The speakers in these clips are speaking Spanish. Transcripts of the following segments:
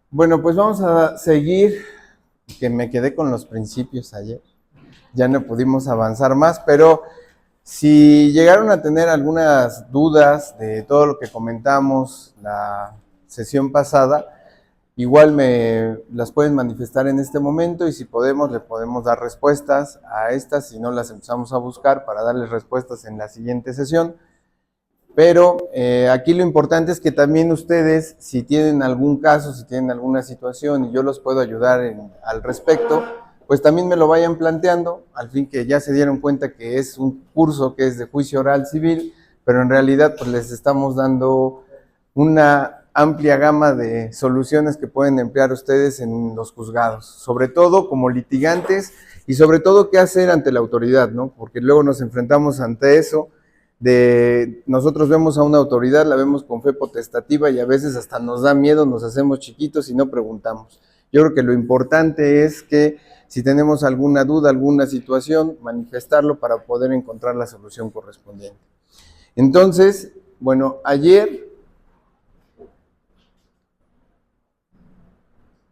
Bueno, pues vamos a seguir, que me quedé con los principios ayer. Ya no pudimos avanzar más, pero si llegaron a tener algunas dudas de todo lo que comentamos la sesión pasada, igual me las pueden manifestar en este momento y si podemos, le podemos dar respuestas a estas, si no las empezamos a buscar para darles respuestas en la siguiente sesión. Pero aquí lo importante es que también ustedes, si tienen algún caso, si tienen alguna situación y yo los puedo ayudar al respecto, pues también me lo vayan planteando, al fin que ya se dieron cuenta que es un curso que es de juicio oral civil, pero en realidad pues les estamos dando una amplia gama de soluciones que pueden emplear ustedes en los juzgados, sobre todo como litigantes y sobre todo qué hacer ante la autoridad, ¿no? Porque luego nos enfrentamos ante eso de nosotros vemos a una autoridad, la vemos con fe potestativa y a veces hasta nos da miedo, nos hacemos chiquitos y no preguntamos. Yo creo que lo importante es que si tenemos alguna duda, alguna situación, manifestarlo para poder encontrar la solución correspondiente. Entonces, bueno, ayer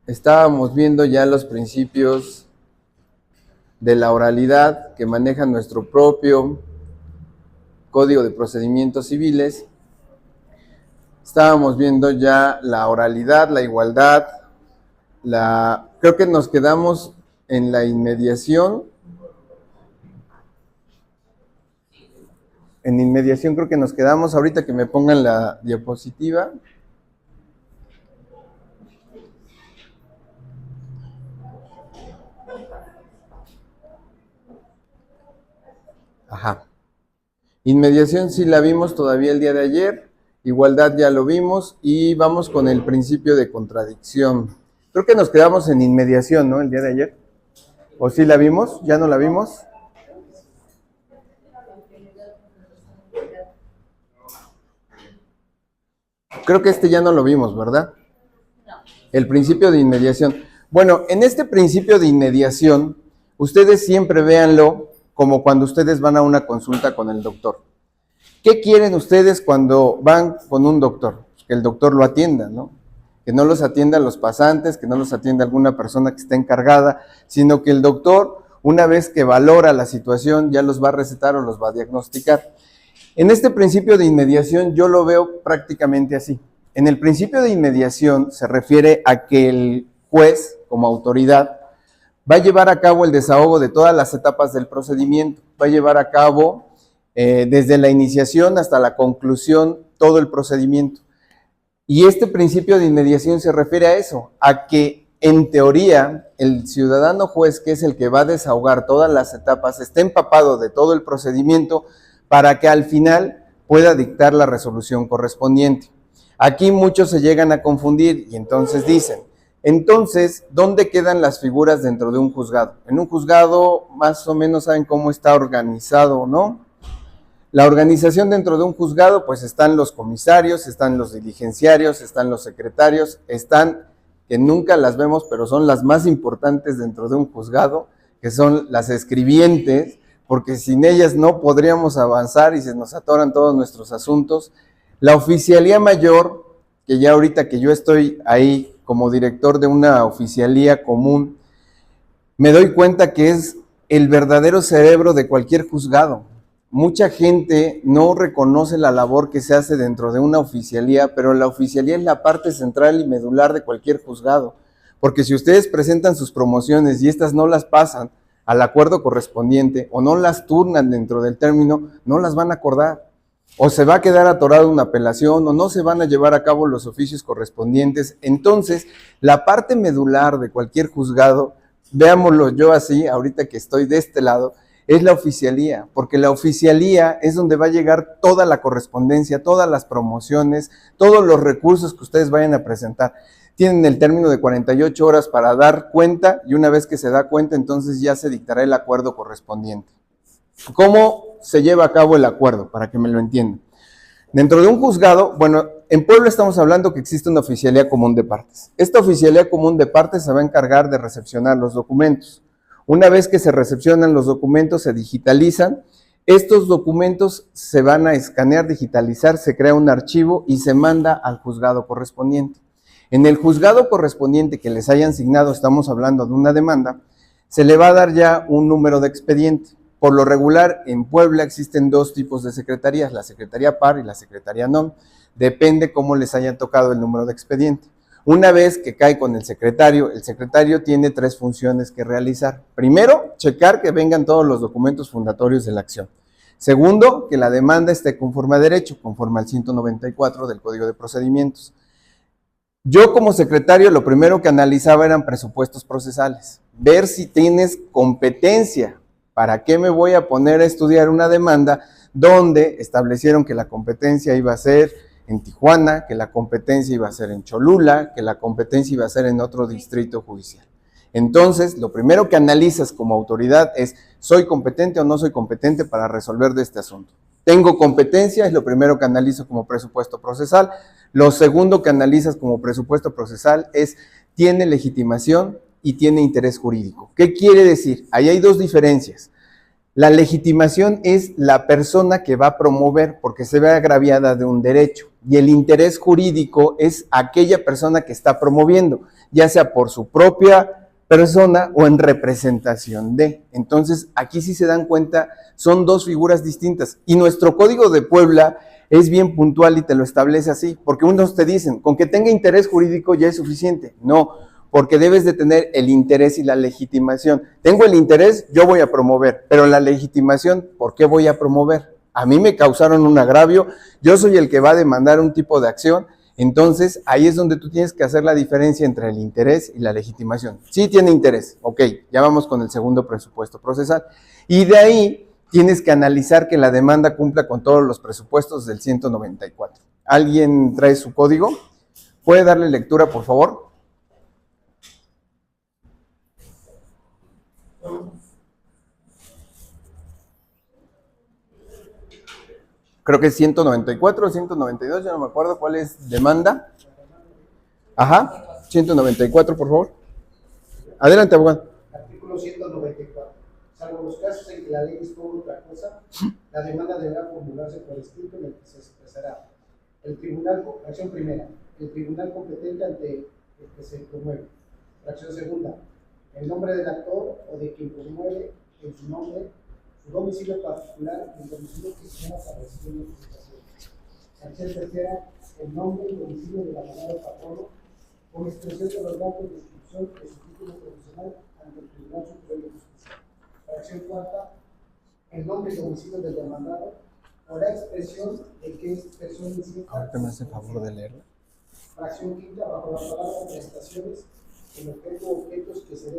estábamos viendo ya los principios de la oralidad que manejan nuestro propio Código de Procedimientos Civiles. Estábamos viendo ya la oralidad, la igualdad, creo que nos quedamos en la inmediación. En inmediación creo que nos quedamos, ahorita que me pongan la diapositiva. Ajá. Inmediación sí la vimos todavía el día de ayer, igualdad ya lo vimos y vamos con el principio de contradicción. Creo que nos quedamos en inmediación, ¿no? El día de ayer. ¿O sí la vimos? ¿Ya no la vimos? Creo que ya no lo vimos, ¿verdad? El principio de inmediación. Bueno, en este principio de inmediación, ustedes siempre véanlo como cuando ustedes van a una consulta con el doctor. ¿Qué quieren ustedes cuando van con un doctor? Que el doctor lo atienda, ¿no? Que no los atienda a los pasantes, que no los atienda alguna persona que esté encargada, sino que el doctor, una vez que valora la situación, ya los va a recetar o los va a diagnosticar. En este principio de inmediación yo lo veo prácticamente así. En el principio de inmediación se refiere a que el juez, como autoridad, va a llevar a cabo el desahogo de todas las etapas del procedimiento, va a llevar a cabo desde la iniciación hasta la conclusión todo el procedimiento. Y este principio de inmediación se refiere a eso, a que en teoría el ciudadano juez, que es el que va a desahogar todas las etapas, esté empapado de todo el procedimiento para que al final pueda dictar la resolución correspondiente. Aquí muchos se llegan a confundir y entonces dicen, entonces, ¿dónde quedan las figuras dentro de un juzgado? En un juzgado más o menos saben cómo está organizado, ¿no? La organización dentro de un juzgado, pues están los comisarios, están los diligenciarios, están los secretarios, están, que nunca las vemos, pero son las más importantes dentro de un juzgado, que son las escribientes, porque sin ellas no podríamos avanzar y se nos atoran todos nuestros asuntos. La oficialía mayor, que ya ahorita que yo estoy ahí como director de una oficialía común, me doy cuenta que es el verdadero cerebro de cualquier juzgado. Mucha gente no reconoce la labor que se hace dentro de una oficialía, pero la oficialía es la parte central y medular de cualquier juzgado. Porque si ustedes presentan sus promociones y estas no las pasan al acuerdo correspondiente o no las turnan dentro del término, no las van a acordar. O se va a quedar atorada una apelación o no se van a llevar a cabo los oficios correspondientes. Entonces, la parte medular de cualquier juzgado, veámoslo yo así, ahorita que estoy de este lado, es la oficialía, porque la oficialía es donde va a llegar toda la correspondencia, todas las promociones, todos los recursos que ustedes vayan a presentar. Tienen el término de 48 horas para dar cuenta y una vez que se da cuenta, entonces ya se dictará el acuerdo correspondiente. ¿Cómo se lleva a cabo el acuerdo? Para que me lo entiendan. Dentro de un juzgado, bueno, en Puebla estamos hablando que existe una oficialía común de partes. Esta oficialía común de partes se va a encargar de recepcionar los documentos. Una vez que se recepcionan los documentos, se digitalizan. Estos documentos se van a escanear, digitalizar, se crea un archivo y se manda al juzgado correspondiente. En el juzgado correspondiente que les hayan asignado, estamos hablando de una demanda, se le va a dar ya un número de expediente. Por lo regular, en Puebla existen dos tipos de secretarías, la secretaría par y la secretaría non. Depende cómo les haya tocado el número de expediente. Una vez que cae con el secretario tiene 3 funciones que realizar. Primero, checar que vengan todos los documentos fundatorios de la acción. Segundo, que la demanda esté conforme a derecho, conforme al 194 del Código de Procedimientos. Yo como secretario lo primero que analizaba eran presupuestos procesales, ver si tienes competencia. ¿Para qué me voy a poner a estudiar una demanda donde establecieron que la competencia iba a ser en Tijuana, que la competencia iba a ser en Cholula, que la competencia iba a ser en otro distrito judicial? Entonces, lo primero que analizas como autoridad es, ¿soy competente o no soy competente para resolver de este asunto? ¿Tengo competencia? Es lo primero que analizo como presupuesto procesal. Lo segundo que analizas como presupuesto procesal es, ¿tiene legitimación y tiene interés jurídico? ¿Qué quiere decir? Ahí hay 2 diferencias. La legitimación es la persona que va a promover porque se ve agraviada de un derecho, y el interés jurídico es aquella persona que está promoviendo, ya sea por su propia persona o en representación de. Entonces, aquí sí se dan cuenta, son 2 figuras distintas, y nuestro Código de Puebla es bien puntual y te lo establece así, porque unos te dicen, con que tenga interés jurídico ya es suficiente. No, porque debes de tener el interés y la legitimación. Tengo el interés, yo voy a promover, pero la legitimación, ¿por qué voy a promover? A mí me causaron un agravio, yo soy el que va a demandar un tipo de acción. Entonces, ahí es donde tú tienes que hacer la diferencia entre el interés y la legitimación. Sí tiene interés, ok, ya vamos con el segundo presupuesto procesal. Y de ahí tienes que analizar que la demanda cumpla con todos los presupuestos del 194. ¿Alguien trae su código? ¿Puede darle lectura, por favor? Creo que es 194 o 192, ya no me acuerdo cuál es demanda. Ajá, 194, por favor. Adelante, abogado. Artículo 194. Salvo los casos en que la ley dispone otra cosa, la demanda deberá formularse por escrito en el que se expresará el tribunal, acción primera, el tribunal competente ante el que se promueve. Acción segunda, el nombre del actor o de quien promueve en su nombre, su domicilio particular y el domicilio que se llama para recibir notificación. Acción tercera, el nombre y domicilio del abogado patrono con expresión de los datos de inscripción de su título profesional ante el Tribunal Superior de Justicia. Fracción cuarta, el nombre y domicilio del demandado o la expresión de que es persona incierta. Ahorita me hace favor de leerla. Fracción quinta, bajo la palabra prestaciones, el objeto o objetos que se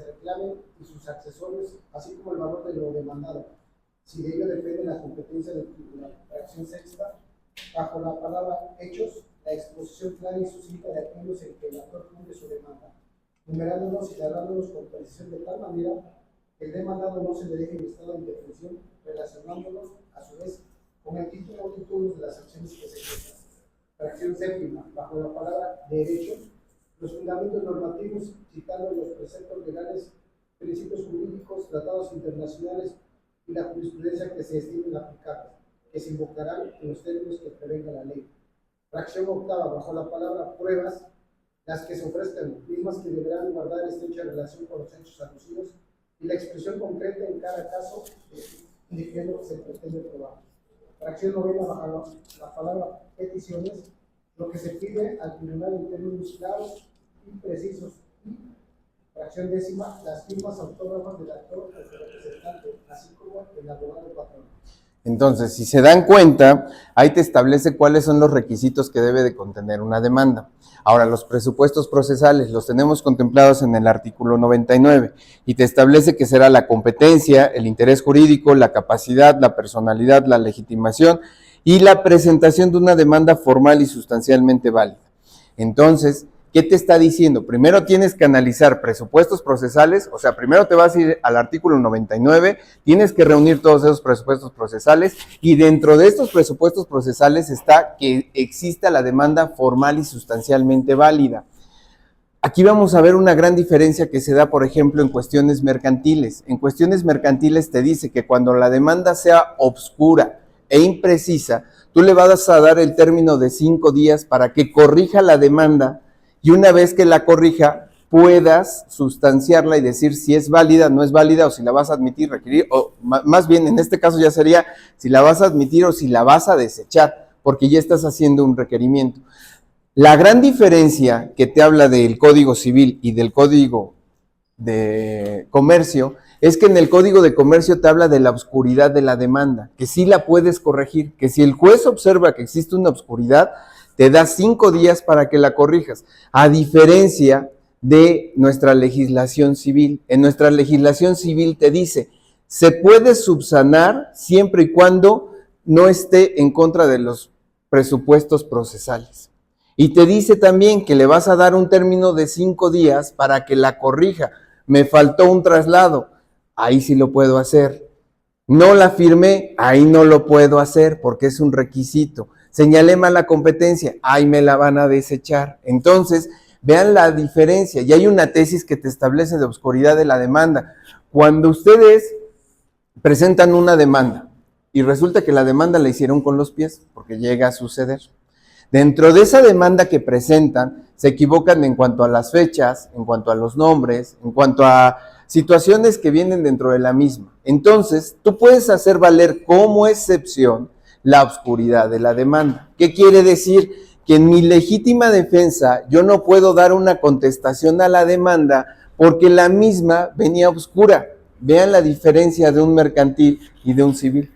reclamen y sus accesorios, así como el valor de lo demandado, si de ello depende la competencia del tribunal. Fracción sexta, bajo la palabra hechos, la exposición clara y sucinta de aquellos en que el actor funde su demanda, numerándolos y narrándolos con precisión de tal manera que el demandado no se le deje en estado de indefensión, relacionándolos a su vez con el título o títulos de las acciones que se prestan. Fracción séptima, bajo la palabra derechos, los fundamentos normativos, citando los preceptos legales, principios jurídicos, tratados internacionales y la jurisprudencia que se estimen aplicables, que se invocarán en los términos que prevenga la ley. Fracción octava, bajo la palabra pruebas, las que se ofrezcan, mismas que deberán guardar estrecha relación con los hechos alusivos y la expresión concreta en cada caso de qué es lo que se pretende probar. Fracción novena, bajo la palabra peticiones, lo que se pide al tribunal en términos claros y precisos. Y fracción décima, las firmas autógrafas del actor o del representante, así como el abogado patrón. Entonces, si se dan cuenta, ahí te establece cuáles son los requisitos que debe de contener una demanda. Ahora, los presupuestos procesales los tenemos contemplados en el artículo 99 y te establece que será la competencia, el interés jurídico, la capacidad, la personalidad, la legitimación y la presentación de una demanda formal y sustancialmente válida. Entonces, ¿qué te está diciendo? Primero tienes que analizar presupuestos procesales, o sea, primero te vas a ir al artículo 99, tienes que reunir todos esos presupuestos procesales y dentro de estos presupuestos procesales está que exista la demanda formal y sustancialmente válida. Aquí vamos a ver una gran diferencia que se da, por ejemplo, en cuestiones mercantiles. En cuestiones mercantiles te dice que cuando la demanda sea obscura e imprecisa, tú le vas a dar el término de 5 días para que corrija la demanda y una vez que la corrija, puedas sustanciarla y decir si es válida, no es válida, o si la vas a admitir, requerir, o más bien en este caso ya sería si la vas a admitir o si la vas a desechar, porque ya estás haciendo un requerimiento. La gran diferencia que te habla del Código Civil y del Código de Comercio es que en el Código de Comercio te habla de la obscuridad de la demanda, que sí la puedes corregir, que si el juez observa que existe una obscuridad, te da 5 días para que la corrijas, a diferencia de nuestra legislación civil. En nuestra legislación civil te dice, se puede subsanar siempre y cuando no esté en contra de los presupuestos procesales. Y te dice también que le vas a dar un término de 5 días para que la corrija. Me faltó un traslado, ahí sí lo puedo hacer. No la firmé, ahí no lo puedo hacer porque es un requisito. Señalé mala competencia, ahí me la van a desechar. Entonces, vean la diferencia. Y hay una tesis que te establece de obscuridad de la demanda. Cuando ustedes presentan una demanda y resulta que la demanda la hicieron con los pies, porque llega a suceder. Dentro de esa demanda que presentan, se equivocan en cuanto a las fechas, en cuanto a los nombres, en cuanto a situaciones que vienen dentro de la misma. Entonces, tú puedes hacer valer como excepción la obscuridad de la demanda. ¿Qué quiere decir? Que en mi legítima defensa yo no puedo dar una contestación a la demanda porque la misma venía oscura. Vean la diferencia de un mercantil y de un civil.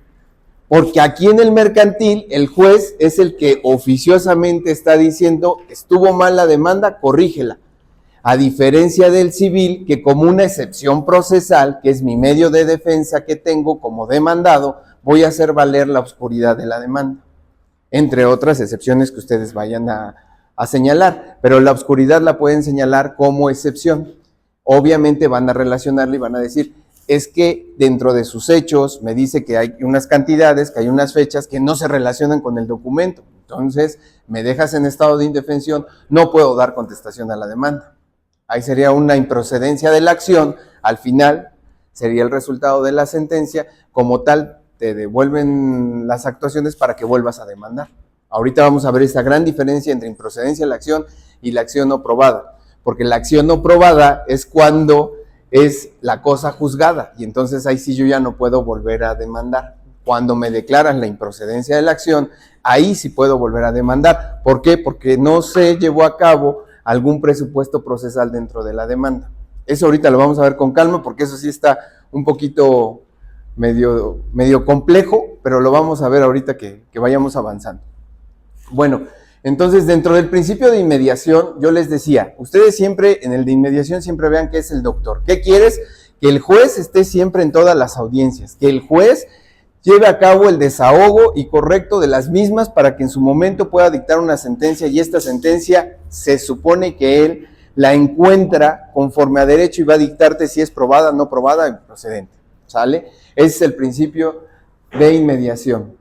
Porque aquí en el mercantil el juez es el que oficiosamente está diciendo estuvo mal la demanda, corrígela. A diferencia del civil, que como una excepción procesal, que es mi medio de defensa que tengo como demandado, voy a hacer valer la oscuridad de la demanda. Entre otras excepciones que ustedes vayan a señalar. Pero la oscuridad la pueden señalar como excepción. Obviamente van a relacionarla y van a decir, es que dentro de sus hechos me dice que hay unas cantidades, que hay unas fechas que no se relacionan con el documento. Entonces, me dejas en estado de indefensión, no puedo dar contestación a la demanda. Ahí sería una improcedencia de la acción, al final sería el resultado de la sentencia, como tal te devuelven las actuaciones para que vuelvas a demandar. Ahorita vamos a ver esa gran diferencia entre improcedencia de la acción y la acción no probada, porque la acción no probada es cuando es la cosa juzgada, y entonces ahí sí yo ya no puedo volver a demandar. Cuando me declaran la improcedencia de la acción, ahí sí puedo volver a demandar. ¿Por qué? Porque no se llevó a cabo algún presupuesto procesal dentro de la demanda. Eso ahorita lo vamos a ver con calma, porque eso sí está un poquito medio complejo, pero lo vamos a ver ahorita que vayamos avanzando. Bueno, entonces dentro del principio de inmediación, yo les decía, ustedes siempre en el de inmediación siempre vean que es el doctor. ¿Qué quieres? Que el juez esté siempre en todas las audiencias, que el juez lleve a cabo el desahogo y correcto de las mismas para que en su momento pueda dictar una sentencia, y esta sentencia se supone que él la encuentra conforme a derecho y va a dictarte si es probada, no probada, improcedente. ¿Sale? Ese es el principio de inmediación.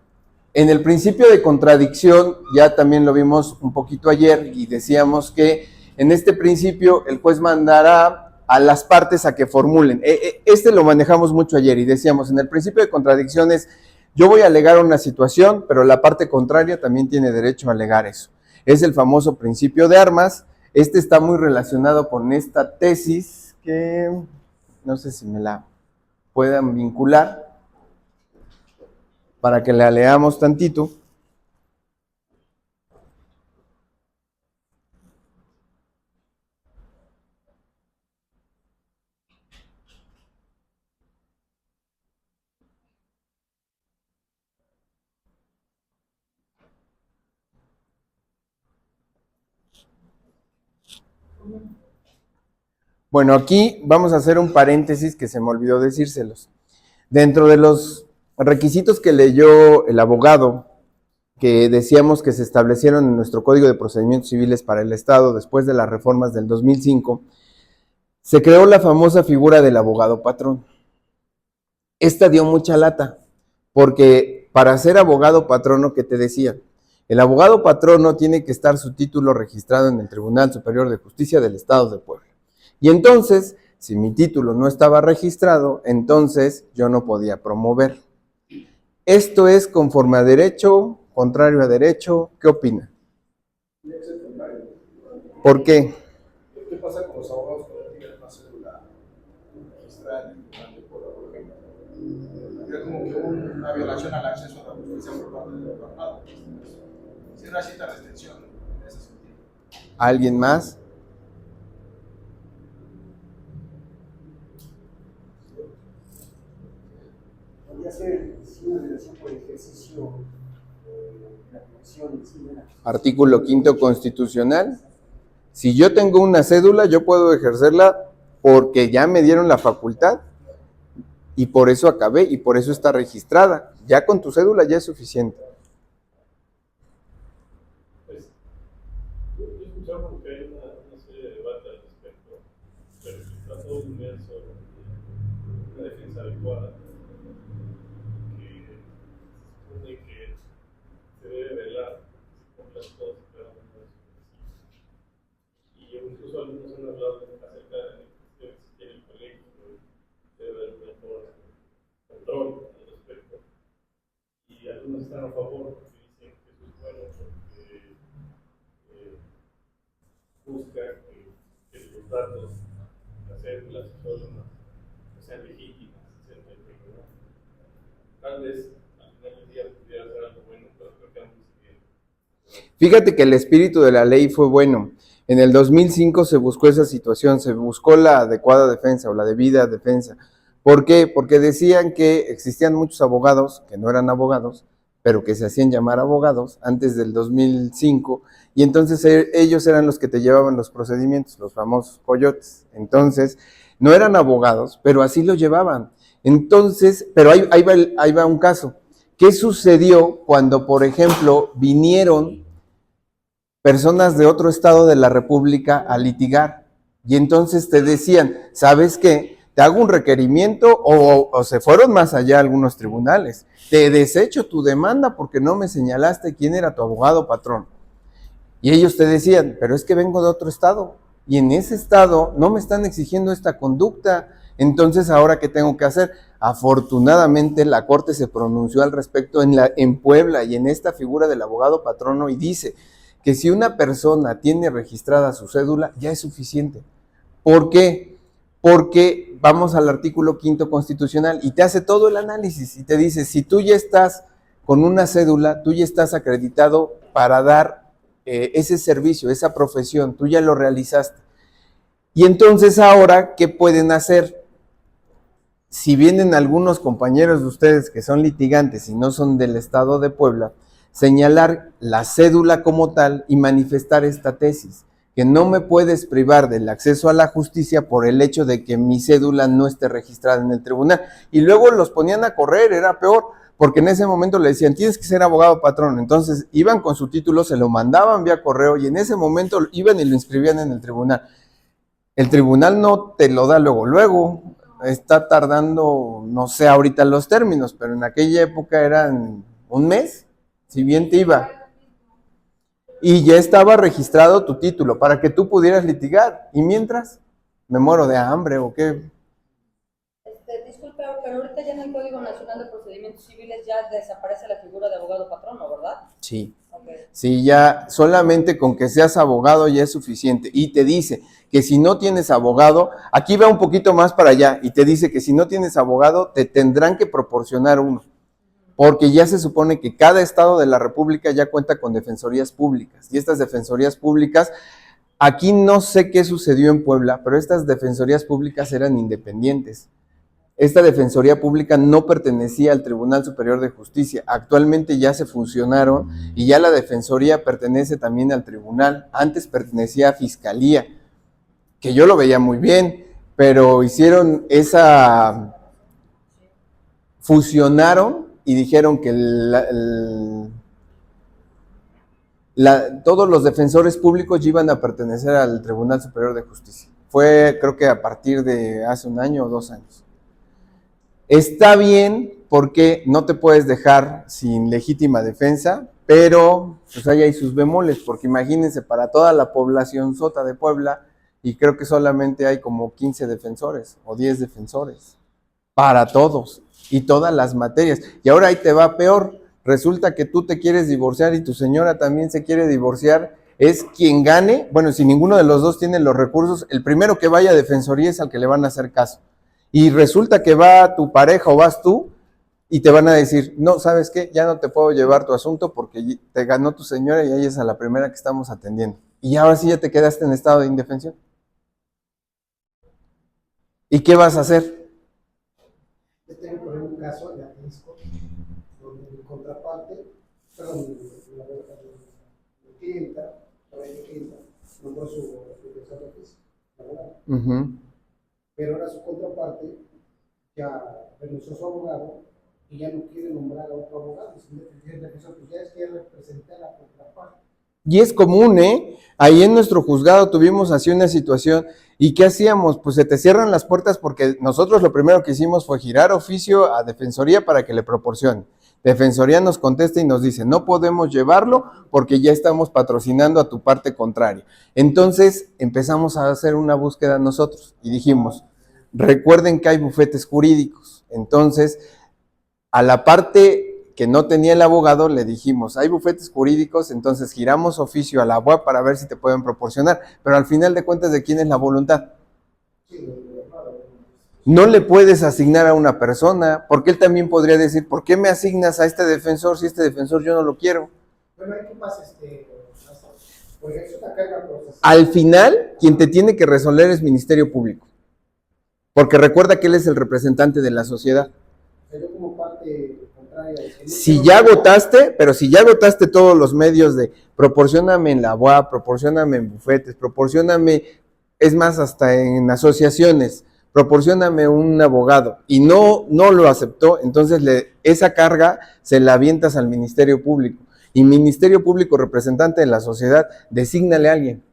En el principio de contradicción, ya también lo vimos un poquito ayer y decíamos que en este principio el juez mandará a las partes a que formulen. Este lo manejamos mucho ayer y decíamos, en el principio de contradicción es, yo voy a alegar una situación, pero la parte contraria también tiene derecho a alegar eso. Es el famoso principio de armas. Este está muy relacionado con esta tesis que no sé si me la puedan vincular para que la leamos tantito. Bueno, aquí vamos a hacer un paréntesis que se me olvidó decírselos. Dentro de los requisitos que leyó el abogado, que decíamos que se establecieron en nuestro Código de Procedimientos Civiles para el Estado después de las reformas del 2005, se creó la famosa figura del abogado patrón. Esta dio mucha lata, porque para ser abogado patrono, ¿qué te decía? El abogado patrono tiene que estar su título registrado en el Tribunal Superior de Justicia del Estado de Puebla. Y entonces, si mi título no estaba registrado, entonces yo no podía promover. ¿Esto es conforme a derecho, contrario a derecho? ¿Qué opina? ¿Por qué? ¿Qué pasa con los abogados cuando tienen una cédula registrada en el Tribunal de Puebla, por ejemplo? Era como que una violación al acceso a la justicia por parte del gobernador. Si una cierta restricción en ese sentido. ¿Alguien más? Podría ser sí, una violación por ejercicio de la profesión, sí, de la... Artículo 5º constitucional. Si yo tengo una cédula, yo puedo ejercerla porque ya me dieron la facultad y por eso acabé y por eso está registrada. Ya con tu cédula ya es suficiente. Pues, yo he escuchado porque hay una serie de debates al respecto, pero está todo inmerso en una defensa adecuada, que supone que se debe velar por las cosas y cada uno de sus requisitos. Y incluso algunos han hablado acerca de que existir el colegio, debe haber un mejor control al respecto. Y algunos están a favor porque dicen que eso es bueno porque busca que los datos, las cédulas y todo lo demás, no sean legítimas, sean del tribunal. Tal vez al final del día pudiera ser algo bueno, pero creo que aún sigue. Fíjate que el espíritu de la ley fue bueno. En el 2005 se buscó esa situación, se buscó la adecuada defensa o la debida defensa. ¿Por qué? Porque decían que existían muchos abogados que no eran abogados, pero que se hacían llamar abogados antes del 2005, y entonces ellos eran los que te llevaban los procedimientos, los famosos coyotes. Entonces, no eran abogados, pero así lo llevaban. Entonces, pero ahí va un caso. ¿Qué sucedió cuando, por ejemplo, vinieron personas de otro estado de la República a litigar? Y entonces te decían, ¿sabes qué? Te hago un requerimiento o se fueron más allá algunos tribunales. Te desecho tu demanda porque no me señalaste quién era tu abogado patrón. Y ellos te decían, pero es que vengo de otro estado y en ese estado no me están exigiendo esta conducta. Entonces, ¿ahora qué tengo que hacer? Afortunadamente, la Corte se pronunció al respecto en Puebla y en esta figura del abogado patrono y dice que si una persona tiene registrada su cédula, ya es suficiente. ¿Por qué? Porque vamos al artículo 5º constitucional y te hace todo el análisis y te dice, si tú ya estás con una cédula, tú ya estás acreditado para dar ese servicio, esa profesión, tú ya lo realizaste. Y entonces ahora, ¿qué pueden hacer? Si vienen algunos compañeros de ustedes que son litigantes y no son del estado de Puebla, señalar la cédula como tal y manifestar esta tesis, que no me puedes privar del acceso a la justicia por el hecho de que mi cédula no esté registrada en el tribunal. Y luego los ponían a correr, era peor, porque en ese momento le decían, tienes que ser abogado patrón. Entonces iban con su título, se lo mandaban vía correo y en ese momento iban y lo inscribían en el tribunal. El tribunal no te lo da luego, está tardando, no sé ahorita los términos, pero en aquella época eran un mes, si bien te iba. Y ya estaba registrado tu título para que tú pudieras litigar. ¿Y mientras? ¿Me muero de hambre o qué? Disculpe, pero ahorita ya en el Código Nacional de Procedimientos Civiles ya desaparece la figura de abogado patrono, ¿verdad? Sí. Okay. Sí, ya solamente con que seas abogado ya es suficiente. Y te dice que si no tienes abogado, aquí va un poquito más para allá, y te dice que si no tienes abogado, te tendrán que proporcionar uno. Porque ya se supone que cada estado de la República ya cuenta con defensorías públicas. Y estas defensorías públicas, aquí no sé qué sucedió en Puebla, pero estas defensorías públicas eran independientes. Esta defensoría pública no pertenecía al Tribunal Superior de Justicia. Actualmente ya se fusionaron y ya la defensoría pertenece también al tribunal. Antes pertenecía a Fiscalía, que yo lo veía muy bien, pero hicieron fusionaron y dijeron que todos los defensores públicos iban a pertenecer al Tribunal Superior de Justicia. Fue, creo que a partir de hace 1 año o 2 años. Está bien porque no te puedes dejar sin legítima defensa, pero pues ahí hay sus bemoles, porque imagínense para toda la población sota de Puebla, y creo que solamente hay como 15 defensores o 10 defensores, para todos y todas las materias. Y ahora ahí te va peor, resulta que tú te quieres divorciar y tu señora también se quiere divorciar, es quien gane. Bueno, si ninguno de los dos tiene los recursos, el primero que vaya a defensoría es al que le van a hacer caso. Y resulta que va tu pareja o vas tú y te van a decir, no, ¿sabes qué? Ya no te puedo llevar tu asunto porque te ganó tu señora y ella es a la primera que estamos atendiendo. Y ahora sí ya te quedaste en estado de indefensión. ¿Y qué vas a hacer? Yo tengo por ejemplo un caso de Atlisco, donde mi contraparte, perdón, mi clienta, nombró su defensor de oficio, pero ahora su contraparte ya renunció a su abogado y ya no quiere nombrar a otro abogado, sino que el defensor, pues ya es que representa a la contraparte. Y es común, ¿eh? Ahí en nuestro juzgado tuvimos así una situación. ¿Y qué hacíamos? Pues se te cierran las puertas porque nosotros lo primero que hicimos fue girar oficio a Defensoría para que le proporcione. Defensoría nos contesta y nos dice, no podemos llevarlo porque ya estamos patrocinando a tu parte contraria. Entonces empezamos a hacer una búsqueda nosotros y dijimos, recuerden que hay bufetes jurídicos. Entonces, a la parte que no tenía el abogado, le dijimos, hay bufetes jurídicos, entonces giramos oficio a la UAP para ver si te pueden proporcionar, pero al final de cuentas, ¿de quién es la voluntad? No le puedes asignar a una persona, porque él también podría decir, ¿por qué me asignas a este defensor si este defensor yo no lo quiero? Bueno, ¿qué pasa? Porque es una carga procesal. Al final, quien te tiene que resolver es Ministerio Público, porque recuerda que él es el representante de la sociedad. Yo como parte contraria. Si ya agotaste, pero si ya agotaste todos los medios de proporcióname en la UAP, proporcióname en bufetes, proporcióname, es más, hasta en asociaciones, proporcióname un abogado, y no lo aceptó, entonces esa carga se la avientas al Ministerio Público. Y Ministerio Público, representante de la sociedad, desígnale a alguien.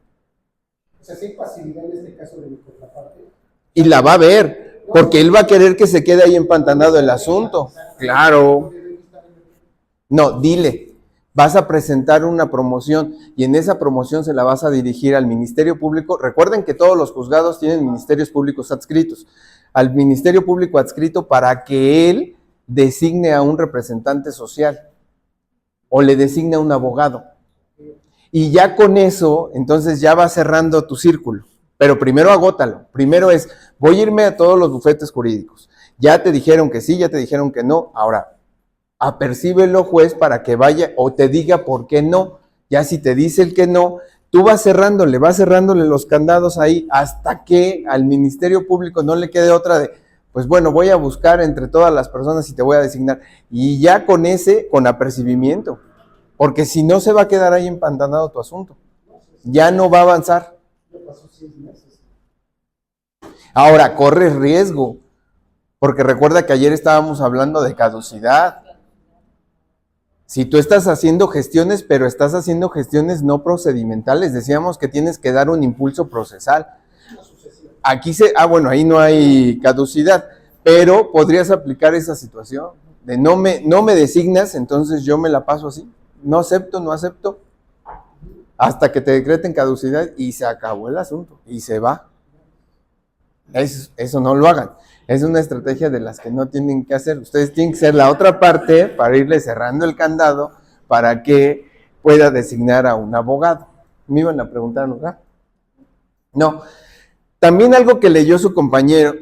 O sea, sí hay pasividad en este caso de mi contraparte. Y la va a ver. Porque él va a querer que se quede ahí empantanado el asunto. Claro. No, dile, vas a presentar una promoción y en esa promoción se la vas a dirigir al Ministerio Público. Recuerden que todos los juzgados tienen ministerios públicos adscritos. Al Ministerio Público adscrito para que él designe a un representante social o le designe a un abogado. Y ya con eso, entonces ya va cerrando tu círculo. Pero primero agótalo. Primero es, voy a irme a todos los bufetes jurídicos. Ya te dijeron que sí, ya te dijeron que no. Ahora, apercíbelo, juez, para que vaya o te diga por qué no. Ya si te dice el que no, tú vas cerrándole los candados ahí hasta que al Ministerio Público no le quede otra de, pues bueno, voy a buscar entre todas las personas y te voy a designar. Y ya con apercibimiento. Porque si no, se va a quedar ahí empantanado tu asunto. Ya no va a avanzar. Ahora, corres riesgo, porque recuerda que ayer estábamos hablando de caducidad. Si tú estás haciendo gestiones, pero estás haciendo gestiones no procedimentales, decíamos que tienes que dar un impulso procesal. Aquí bueno, ahí no hay caducidad, pero podrías aplicar esa situación de no me designas, entonces yo me la paso así. No acepto, hasta que te decreten caducidad y se acabó el asunto y se va. Eso no lo hagan. Es una estrategia de las que no tienen que hacer. Ustedes tienen que ser la otra parte para irle cerrando el candado para que pueda designar a un abogado. ¿Me iban a preguntar, no? No. También algo que leyó su compañero,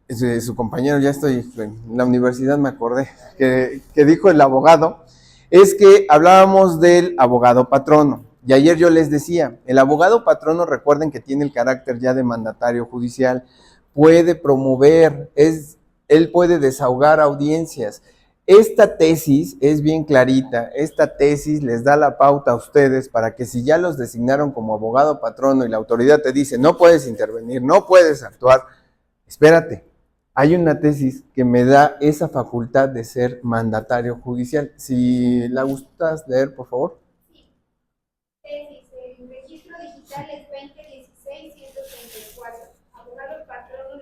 ya estoy en la universidad, me acordé, que dijo el abogado, es que hablábamos del abogado patrono. Y ayer yo les decía, el abogado patrono, recuerden que tiene el carácter ya de mandatario judicial, puede promover, él puede desahogar audiencias. Esta tesis es bien clarita, esta tesis les da la pauta a ustedes para que si ya los designaron como abogado patrono y la autoridad te dice, no puedes intervenir, no puedes actuar, espérate, hay una tesis que me da esa facultad de ser mandatario judicial. Si la gustas leer, por favor. Tesis, el registro digital es 2016-134. Abogado patrono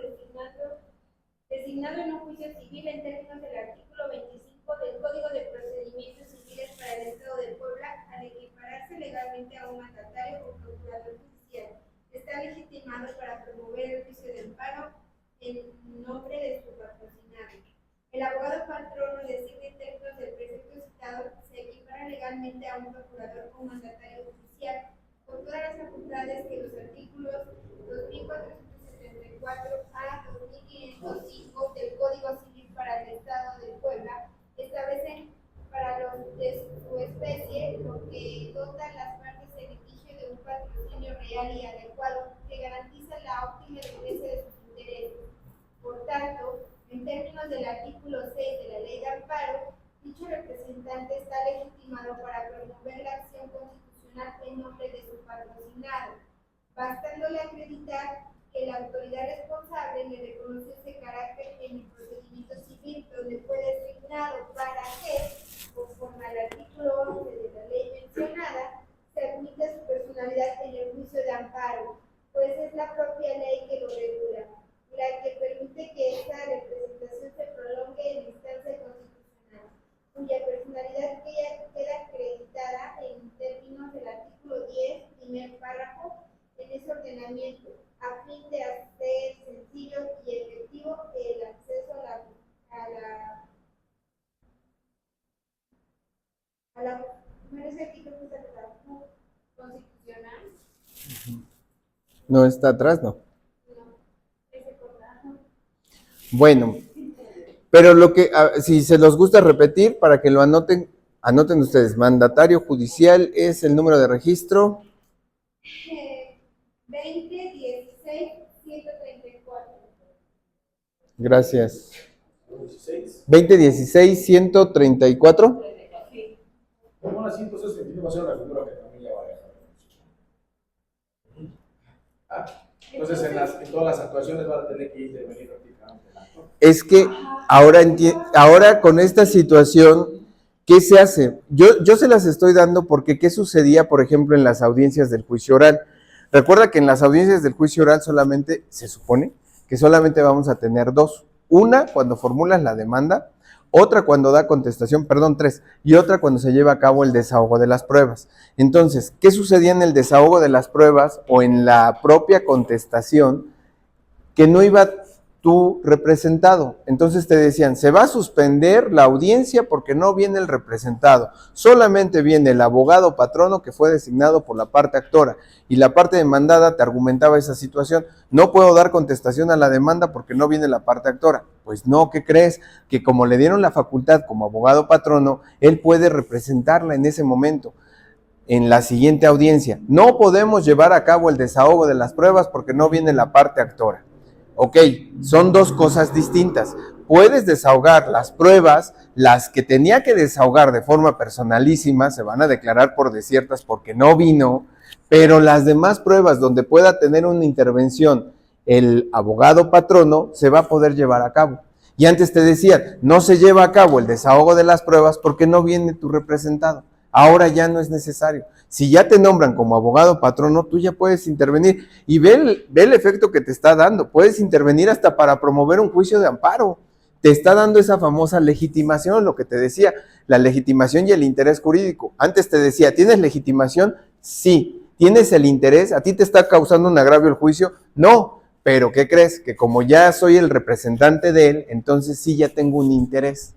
designado en un juicio civil en términos del artículo 25 del Código de Procedimientos Civiles para el Estado de Puebla, al equipararse legalmente a un mandatario o procurador judicial, está legitimado para promover el juicio de amparo en nombre de su patrocinado. El abogado patrono designa en términos del precepto citado se equipara legalmente a un procurador o mandatario judicial, con adecuado que garantiza la óptima defensa de sus intereses. Por tanto, en términos del artículo 6 de la Ley de Amparo, dicho representante está legitimado para promover la acción constitucional en nombre de su patrocinado, bastándole acreditar que la autoridad responsable le reconoce ese carácter en el procedimiento civil, donde fue designado para que, conforme al artículo 11 de la ley mencionada, se admita su personalidad en el juicio de amparo, pues es la propia ley que lo regula, la que permite que esa representación se prolongue en la instancia constitucional, cuya personalidad queda acreditada en términos del artículo 10, primer párrafo, en ese ordenamiento, a fin de hacer sencillo y efectivo el acceso ¿no es aquí que está constitucional? No está atrás, no. No, ese cortajo. Bueno, pero si se los gusta repetir, para que lo anoten ustedes. Mandatario judicial es el número de registro. 2016-134. Gracias. 16. 2016-134. Bueno, así entonces va a ser una figura que también ya va a dejar. Entonces en todas las actuaciones van a tener que intervenir prácticamente el actor. Es que ahora con esta situación, ¿qué se hace? Yo se las estoy dando porque ¿qué sucedía, por ejemplo, en las audiencias del juicio oral? Recuerda que en las audiencias del juicio oral solamente, se supone, que solamente vamos a tener dos. Una, cuando formulas la demanda, otra cuando da contestación, tres, y otra cuando se lleva a cabo el desahogo de las pruebas. Entonces, ¿qué sucedía en el desahogo de las pruebas o en la propia contestación? Que no iba tu representado. Entonces te decían, se va a suspender la audiencia porque no viene el representado. Solamente viene el abogado patrono que fue designado por la parte actora. Y la parte demandada te argumentaba esa situación. No puedo dar contestación a la demanda porque no viene la parte actora. Pues no, ¿qué crees? Que como le dieron la facultad como abogado patrono, él puede representarla en ese momento. En la siguiente audiencia, no podemos llevar a cabo el desahogo de las pruebas porque no viene la parte actora. Ok, son dos cosas distintas. Puedes desahogar las pruebas, las que tenía que desahogar de forma personalísima, se van a declarar por desiertas porque no vino, pero las demás pruebas donde pueda tener una intervención el abogado patrono, se va a poder llevar a cabo. Y antes te decían, no se lleva a cabo el desahogo de las pruebas porque no viene tu representado. Ahora ya no es necesario. Si ya te nombran como abogado patrono, tú ya puedes intervenir. Y ve el efecto que te está dando. Puedes intervenir hasta para promover un juicio de amparo. Te está dando esa famosa legitimación, lo que te decía, la legitimación y el interés jurídico. Antes te decía, ¿tienes legitimación? Sí. ¿Tienes el interés? ¿A ti te está causando un agravio el juicio? No. Pero ¿qué crees? Que como ya soy el representante de él, entonces sí ya tengo un interés.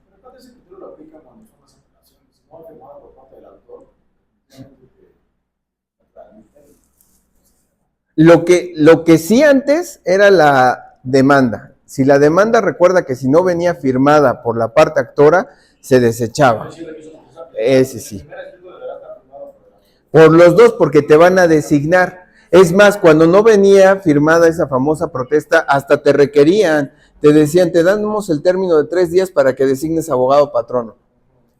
Lo que sí antes era la demanda. Si la demanda, recuerda que si no venía firmada por la parte actora, se desechaba. Ese sí. Por los dos, porque te van a designar. Es más, cuando no venía firmada esa famosa protesta, hasta te requerían, te decían, te damos el término de 3 días para que designes abogado patrono.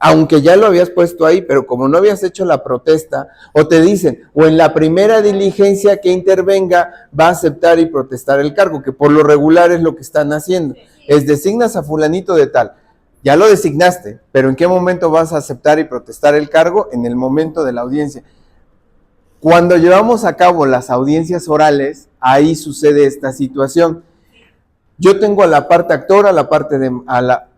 Aunque ya lo habías puesto ahí, pero como no habías hecho la protesta, o te dicen, o en la primera diligencia que intervenga, va a aceptar y protestar el cargo, que por lo regular es lo que están haciendo. Es designas a fulanito de tal, ya lo designaste, pero ¿en qué momento vas a aceptar y protestar el cargo? En el momento de la audiencia. Cuando llevamos a cabo las audiencias orales, ahí sucede esta situación. Yo tengo a la parte actora,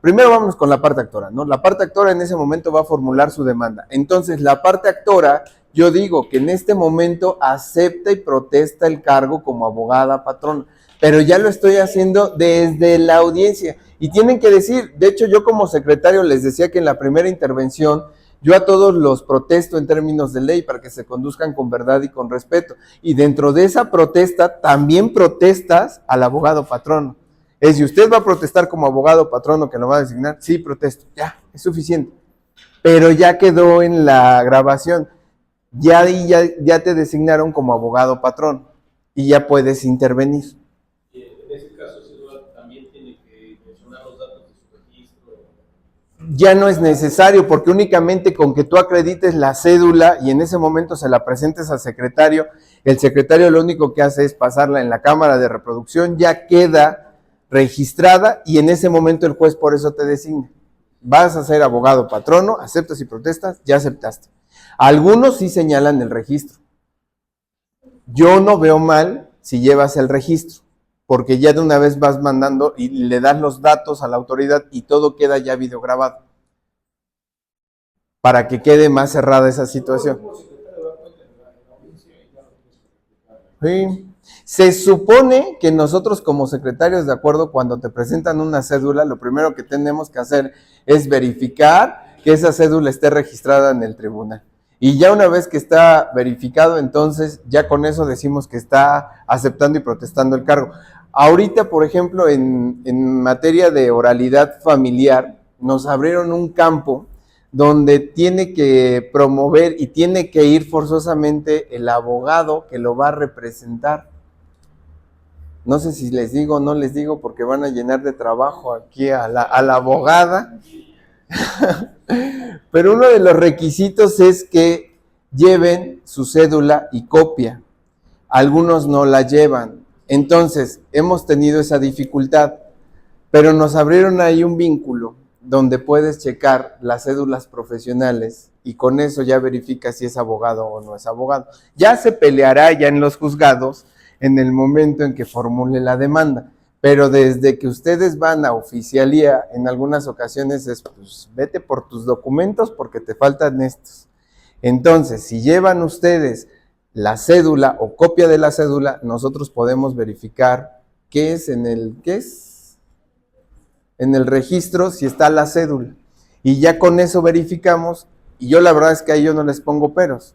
primero vamos con la parte actora, ¿no? La parte actora en ese momento va a formular su demanda. Entonces, la parte actora, yo digo que en este momento acepta y protesta el cargo como abogada patrona, pero ya lo estoy haciendo desde la audiencia. Y tienen que decir, de hecho, yo como secretario les decía que en la primera intervención, yo a todos los protesto en términos de ley para que se conduzcan con verdad y con respeto. Y dentro de esa protesta, también protestas al abogado patrono. Si usted va a protestar como abogado patrono que lo va a designar, sí, protesto, ya, es suficiente. Pero ya quedó en la grabación, ya te designaron como abogado patrono. y ya puedes intervenir. En ese caso, también tiene que mencionar los datos de su registro. Ya no es necesario, porque únicamente con que tú acredites la cédula y en ese momento se la presentes al secretario, el secretario lo único que hace es pasarla en la cámara de reproducción, ya queda registrada y en ese momento el juez por eso te designa. Vas a ser abogado patrono, aceptas y protestas, ya aceptaste. Algunos sí señalan el registro. Yo no veo mal si llevas el registro, porque ya de una vez vas mandando y le das los datos a la autoridad y todo queda ya videograbado, para que quede más cerrada esa situación. Sí. Se supone que nosotros como secretarios de acuerdo, cuando te presentan una cédula, lo primero que tenemos que hacer es verificar que esa cédula esté registrada en el tribunal. Y ya una vez que está verificado, entonces ya con eso decimos que está aceptando y protestando el cargo. Ahorita, por ejemplo, en materia de oralidad familiar, nos abrieron un campo donde tiene que promover y tiene que ir forzosamente el abogado que lo va a representar. No sé si les digo o no les digo porque van a llenar de trabajo aquí a la abogada. Pero uno de los requisitos es que lleven su cédula y copia. Algunos no la llevan. Entonces, hemos tenido esa dificultad, pero nos abrieron ahí un vínculo donde puedes checar las cédulas profesionales y con eso ya verificas si es abogado o no es abogado. Ya se peleará ya en los juzgados en el momento en que formule la demanda, pero desde que ustedes van a oficialía, en algunas ocasiones es, pues, vete por tus documentos porque te faltan estos. Entonces, si llevan ustedes la cédula o copia de la cédula, nosotros podemos verificar qué es en el registro, si está la cédula. Y ya con eso verificamos, y yo la verdad es que a ellos no les pongo peros,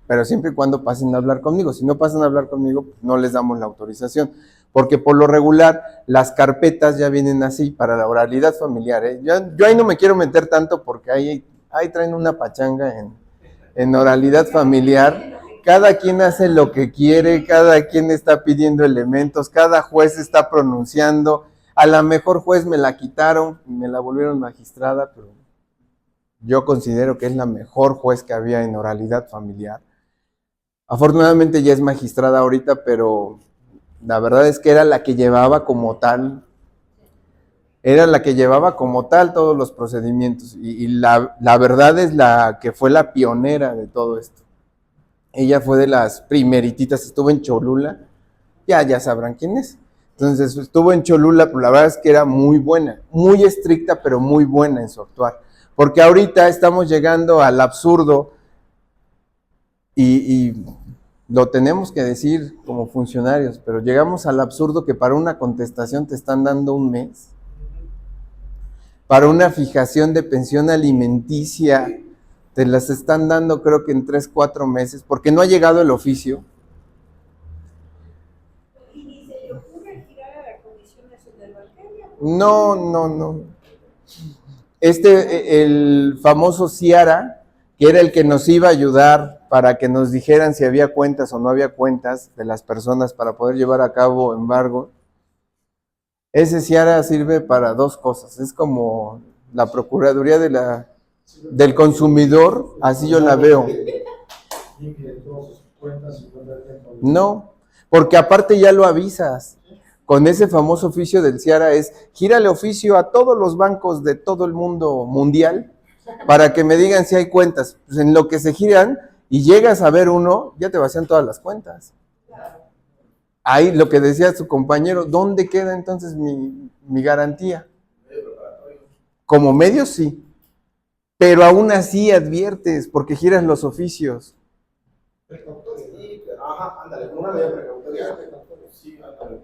pero siempre y cuando pasen a hablar conmigo. Si no pasan a hablar conmigo, pues no les damos la autorización, porque por lo regular las carpetas ya vienen así para la oralidad familiar, ¿eh? Yo ahí no me quiero meter tanto porque ahí traen una pachanga en oralidad familiar. Cada quien hace lo que quiere, cada quien está pidiendo elementos, cada juez está pronunciando. A la mejor juez me la quitaron y me la volvieron magistrada, pero yo considero que es la mejor juez que había en oralidad familiar. Afortunadamente ya es magistrada ahorita, pero la verdad es que era la que llevaba como tal, todos los procedimientos. Y la verdad es la que fue la pionera de todo esto. Ella fue de las primerititas, estuvo en Cholula, ya sabrán quién es. Entonces estuvo en Cholula, pero la verdad es que era muy buena, muy estricta, pero muy buena en su actuar. Porque ahorita estamos llegando al absurdo y lo tenemos que decir como funcionarios, pero llegamos al absurdo que para una contestación te están dando un mes. Para una fijación de pensión alimenticia te las están dando creo que en 3-4 meses, porque no ha llegado el oficio. ¿Y se le ocurre girar a la Comisión Nacional Bancaria? No. El famoso Ciara, que era el que nos iba a ayudar para que nos dijeran si había cuentas o no había cuentas de las personas para poder llevar a cabo embargo. Ese Ciara sirve para dos cosas. Es como la Procuraduría del Consumidor, así yo la veo. No, porque aparte ya lo avisas. Con ese famoso oficio del Ciara es, gírale oficio a todos los bancos de todo el mundo mundial para que me digan si hay cuentas. Pues en lo que se giran y llegas a ver uno, ya te vacían todas las cuentas. Ahí lo que decía su compañero, ¿dónde queda entonces mi garantía? Como medio sí, pero aún así adviertes porque giras los oficios. Ajá, ándale, con una medida precautoria. Sí, ándale.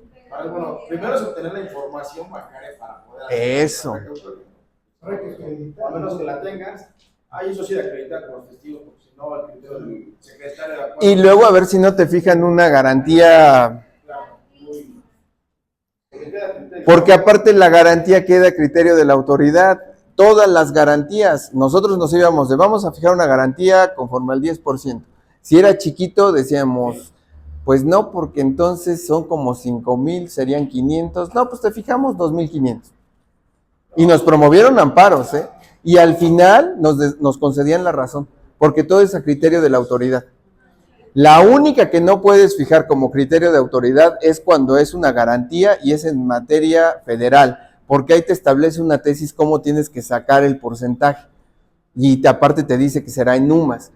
Bueno, primero es obtener la información bancaria para poder hacer Eso. A menos que la tengas. Eso sí de acreditar con los testigos, porque si no, el criterio del secretario de acuerdo. Y luego a ver si no te fijan una garantía. Porque aparte la garantía queda a criterio de la autoridad. Todas las garantías, nosotros nos íbamos vamos a fijar una garantía conforme al 10%. Si era chiquito, decíamos, Pues no, porque entonces son como 5,000, serían 500. No, pues te fijamos 2,500. Y nos promovieron amparos, ¿eh? Y al final nos concedían la razón, porque todo es a criterio de la autoridad. La única que no puedes fijar como criterio de autoridad es cuando es una garantía y es en materia federal, porque ahí te establece una tesis cómo tienes que sacar el porcentaje. Y aparte te dice que será en números.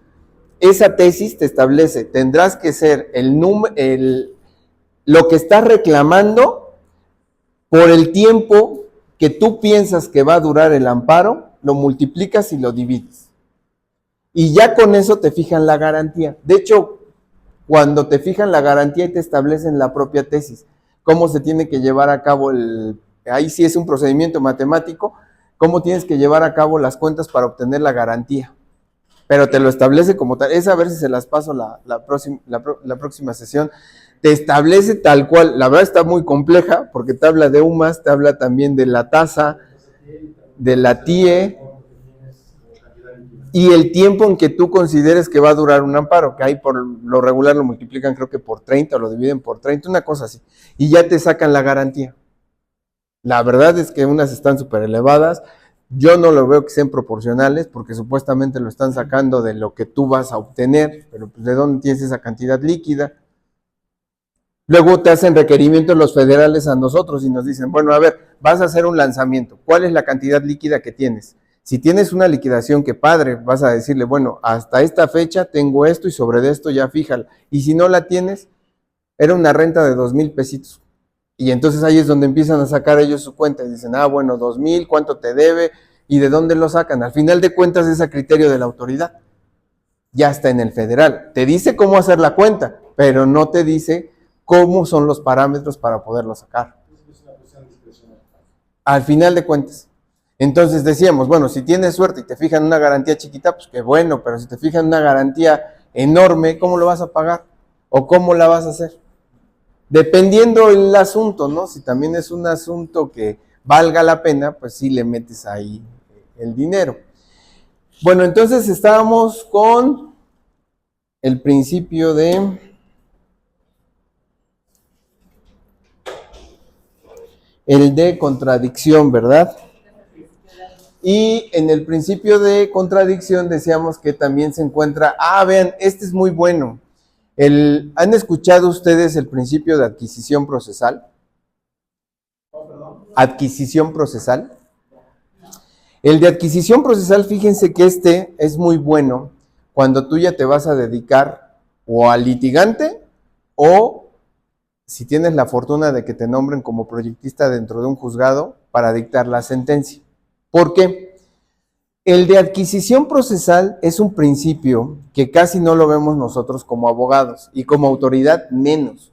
Esa tesis te establece, tendrás que ser lo que estás reclamando por el tiempo que tú piensas que va a durar el amparo, lo multiplicas y lo divides. Y ya con eso te fijan la garantía. De hecho, cuando te fijan la garantía y te establecen la propia tesis, cómo se tiene que llevar a cabo ahí sí es un procedimiento matemático, cómo tienes que llevar a cabo las cuentas para obtener la garantía. Pero te lo establece como tal. Es a ver si se las paso la próxima sesión. Te establece tal cual. La verdad está muy compleja porque te habla de UMAS, te habla también de la tasa, de la TIE y el tiempo en que tú consideres que va a durar un amparo, que ahí por lo regular lo multiplican creo que por 30 o lo dividen por 30, una cosa así. Y ya te sacan la garantía. La verdad es que unas están súper elevadas. Yo no lo veo que sean proporcionales porque supuestamente lo están sacando de lo que tú vas a obtener, pero pues, ¿de dónde tienes esa cantidad líquida? Luego te hacen requerimientos los federales a nosotros y nos dicen, bueno, a ver, vas a hacer un lanzamiento, ¿cuál es la cantidad líquida que tienes? Si tienes una liquidación, que padre, vas a decirle, bueno, hasta esta fecha tengo esto y sobre esto ya fíjala. Y si no la tienes, era una renta de 2,000 pesitos. Y entonces ahí es donde empiezan a sacar ellos su cuenta y dicen, bueno, 2,000, ¿cuánto te debe? ¿Y de dónde lo sacan? Al final de cuentas es a criterio de la autoridad. Ya está en el federal. Te dice cómo hacer la cuenta, pero no te dice cómo son los parámetros para poderlo sacar. Al final de cuentas. Entonces decíamos, bueno, si tienes suerte y te fijan una garantía chiquita, pues qué bueno, pero si te fijan una garantía enorme, ¿cómo lo vas a pagar? ¿O cómo la vas a hacer? Dependiendo el asunto, ¿no? Si también es un asunto que valga la pena, pues sí le metes ahí el dinero. Bueno, entonces estábamos con el principio de contradicción, ¿verdad? Y en el principio de contradicción decíamos que también se encuentra, vean, este es muy bueno. ¿Han escuchado ustedes el principio de adquisición procesal? Adquisición procesal. El de adquisición procesal, fíjense que este es muy bueno cuando tú ya te vas a dedicar o al litigante o si tienes la fortuna de que te nombren como proyectista dentro de un juzgado para dictar la sentencia. ¿Por qué? El de adquisición procesal es un principio que casi no lo vemos nosotros como abogados y como autoridad menos.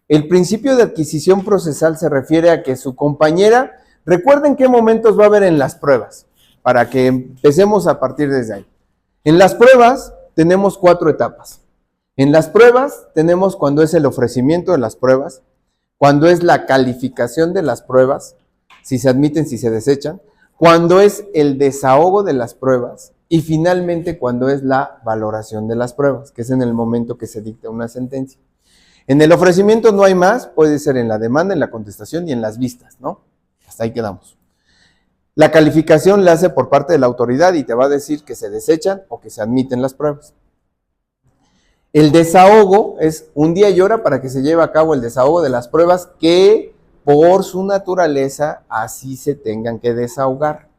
El principio de adquisición procesal se refiere a que su compañera, recuerden qué momentos va a haber en las pruebas, para que empecemos a partir desde ahí. En las pruebas tenemos 4 etapas. En las pruebas tenemos cuando es el ofrecimiento de las pruebas, cuando es la calificación de las pruebas, si se admiten, si se desechan, cuando es el desahogo de las pruebas y finalmente cuando es la valoración de las pruebas, que es en el momento que se dicta una sentencia. En el ofrecimiento no hay más, puede ser en la demanda, en la contestación y en las vistas, ¿no? Hasta ahí quedamos. La calificación la hace por parte de la autoridad y te va a decir que se desechan o que se admiten las pruebas. El desahogo es un día y hora para que se lleve a cabo el desahogo de las pruebas que por su naturaleza así se tengan que desahogar.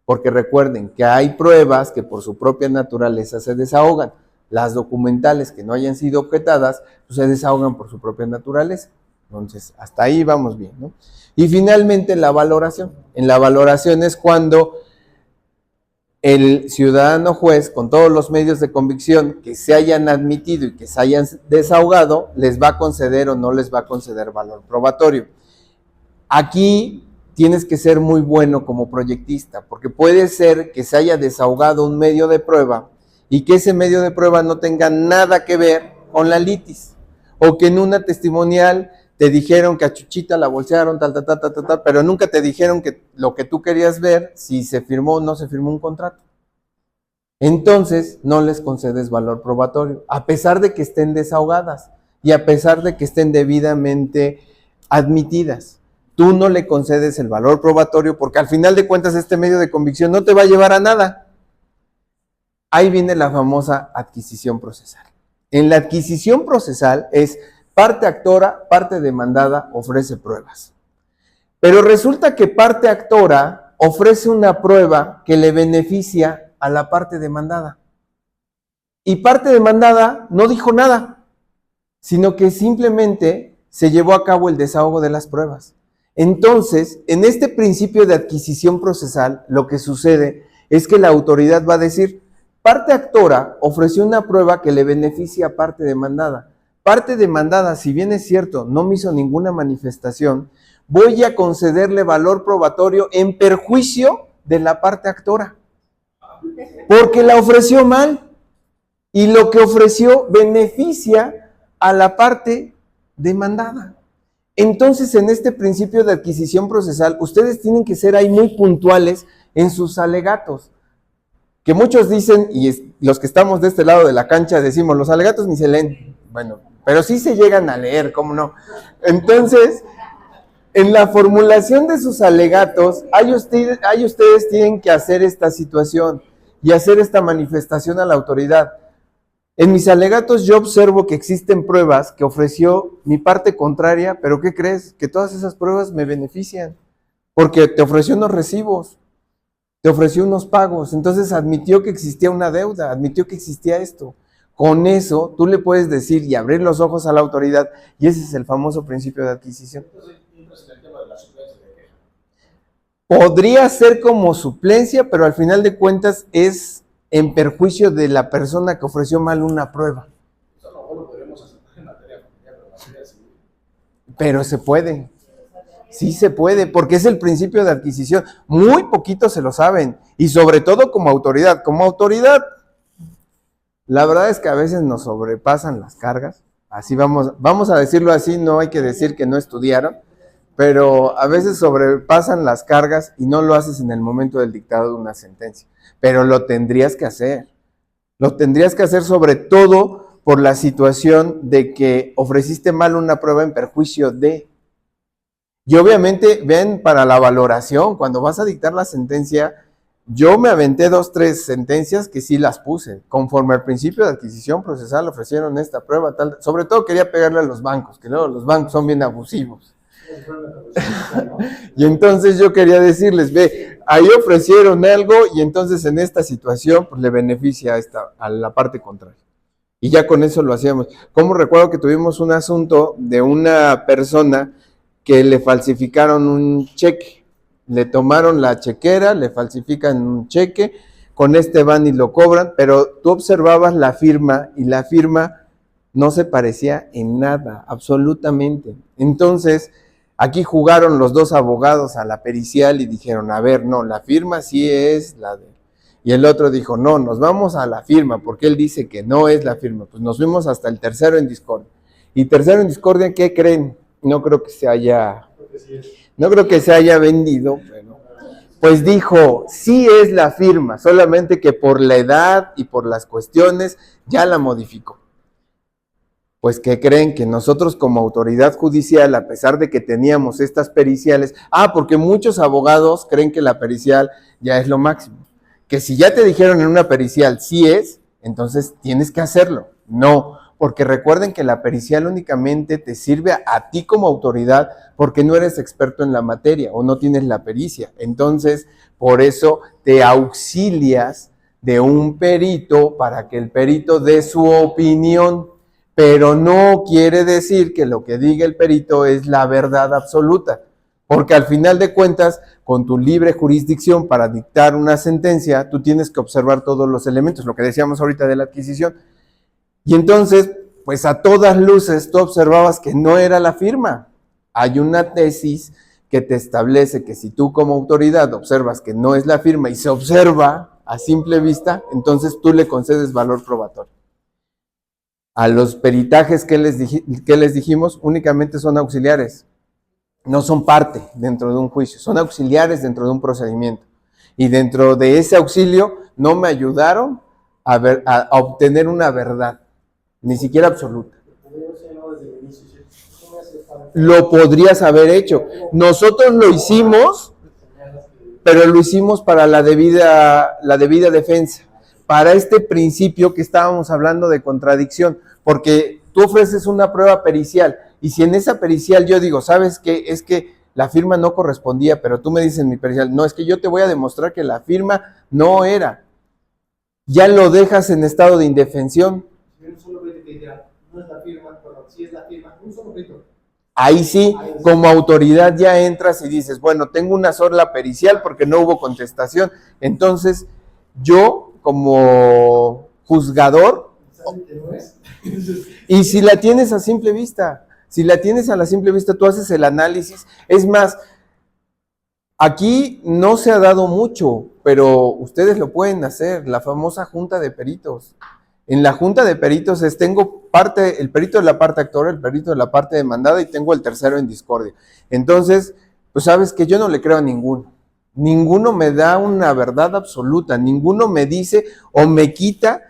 Porque recuerden que hay pruebas que por su propia naturaleza se desahogan. Las documentales que no hayan sido objetadas, pues se desahogan por su propia naturaleza. Entonces, hasta ahí vamos bien, ¿no? Y finalmente la valoración. En la valoración es cuando el ciudadano juez, con todos los medios de convicción que se hayan admitido y que se hayan desahogado, les va a conceder o no les va a conceder valor probatorio. Aquí tienes que ser muy bueno como proyectista, porque puede ser que se haya desahogado un medio de prueba y que ese medio de prueba no tenga nada que ver con la litis, o que en una testimonial te dijeron que a Chuchita la bolsearon, tal, pero nunca te dijeron que lo que tú querías ver, si se firmó o no se firmó un contrato. Entonces, no les concedes valor probatorio, a pesar de que estén desahogadas. y a pesar de que estén debidamente admitidas. Tú no le concedes el valor probatorio porque al final de cuentas este medio de convicción no te va a llevar a nada. Ahí viene la famosa adquisición procesal. En la adquisición procesal es parte actora, parte demandada ofrece pruebas. Pero resulta que parte actora ofrece una prueba que le beneficia a la parte demandada. Y parte demandada no dijo nada, sino que simplemente se llevó a cabo el desahogo de las pruebas. Entonces, en este principio de adquisición procesal, lo que sucede es que la autoridad va a decir, parte actora ofreció una prueba que le beneficia a parte demandada. Parte demandada, si bien es cierto, no me hizo ninguna manifestación, voy a concederle valor probatorio en perjuicio de la parte actora, porque la ofreció mal. Y lo que ofreció beneficia a la parte demandada. Entonces, en este principio de adquisición procesal, ustedes tienen que ser ahí muy puntuales en sus alegatos. Que muchos dicen, y los que estamos de este lado de la cancha decimos, los alegatos ni se leen. Bueno, pero sí se llegan a leer, ¿cómo no? Entonces, en la formulación de sus alegatos, ustedes tienen que hacer esta situación y hacer esta manifestación a la autoridad. En mis alegatos yo observo que existen pruebas que ofreció mi parte contraria, pero ¿qué crees? Que todas esas pruebas me benefician, porque te ofreció unos recibos, te ofreció unos pagos, entonces admitió que existía una deuda, admitió que existía esto. Con eso tú le puedes decir y abrir los ojos a la autoridad, y ese es el famoso principio de adquisición. Podría ser como suplencia, pero al final de cuentas es en perjuicio de la persona que ofreció mal una prueba. Eso a lo mejor lo podremos aceptar en materia familiar, pero en materia civil. Pero se puede, sí se puede, porque es el principio de adquisición. Muy poquitos se lo saben, y sobre todo como autoridad. Como autoridad, la verdad es que a veces nos sobrepasan las cargas. Así vamos a decirlo así, no hay que decir que no estudiaron, pero a veces sobrepasan las cargas y no lo haces en el momento del dictado de una sentencia. Pero lo tendrías que hacer. Lo tendrías que hacer sobre todo por la situación de que ofreciste mal una prueba en perjuicio de. Y obviamente, ven, para la valoración, cuando vas a dictar la sentencia, yo me aventé 2, 3 sentencias que sí las puse. Conforme al principio de adquisición procesal ofrecieron esta prueba, tal. Sobre todo quería pegarle a los bancos, que luego los bancos son bien abusivos. Y entonces yo quería decirles, ve, ahí ofrecieron algo y entonces en esta situación pues le beneficia a la parte contraria. Y ya con eso lo hacíamos. Como recuerdo que tuvimos un asunto de una persona que le falsificaron un cheque, le tomaron la chequera, le falsifican un cheque, con este van y lo cobran, pero tú observabas la firma y la firma no se parecía en nada, absolutamente. Entonces, aquí jugaron los dos abogados a la pericial y dijeron, a ver, no, la firma sí es la de... Y el otro dijo, no, nos vamos a la firma, porque él dice que no es la firma. Pues nos fuimos hasta el tercero en discordia. Y tercero en discordia, ¿qué creen? No creo que se haya vendido, pero pues dijo, sí es la firma, solamente que por la edad y por las cuestiones ya la modificó. Pues, ¿qué creen? Que nosotros como autoridad judicial, a pesar de que teníamos estas periciales, porque muchos abogados creen que la pericial ya es lo máximo, que si ya te dijeron en una pericial sí es, entonces tienes que hacerlo. No, porque recuerden que la pericial únicamente te sirve a ti como autoridad porque no eres experto en la materia o no tienes la pericia. Entonces, por eso te auxilias de un perito para que el perito dé su opinión. Pero no quiere decir que lo que diga el perito es la verdad absoluta, porque al final de cuentas, con tu libre jurisdicción para dictar una sentencia, tú tienes que observar todos los elementos, lo que decíamos ahorita de la adquisición. Y entonces, pues a todas luces, tú observabas que no era la firma. Hay una tesis que te establece que si tú como autoridad observas que no es la firma y se observa a simple vista, entonces tú le concedes valor probatorio. A los peritajes que les dijimos únicamente son auxiliares, no son parte dentro de un juicio, son auxiliares dentro de un procedimiento. Y dentro de ese auxilio no me ayudaron a obtener una verdad, ni siquiera absoluta. Podríamos hacerlo desde lo podrías haber hecho. Nosotros lo hicimos, pero lo hicimos para la debida defensa, para este principio que estábamos hablando de contradicción, porque tú ofreces una prueba pericial, y si en esa pericial yo digo, ¿sabes qué? Es que la firma no correspondía, pero tú me dices en mi pericial, no, es que yo te voy a demostrar que la firma no era. Ya lo dejas en estado de indefensión. Si un solo pleito que dijera, no es la firma, pero sí es la firma, un solo pleito. Ahí sí, como autoridad ya entras y dices, bueno, tengo una sola pericial porque no hubo contestación. Entonces, yo como juzgador, ¿Saben que no es? y si la tienes a simple vista, tú haces el análisis. Es más, aquí no se ha dado mucho, pero ustedes lo pueden hacer, la famosa junta de peritos. En la junta de peritos tengo el perito de la parte actora, el perito de la parte demandada y tengo el tercero en discordia. Entonces, pues sabes que yo no le creo a ninguno. Ninguno me da una verdad absoluta, ninguno me dice o me quita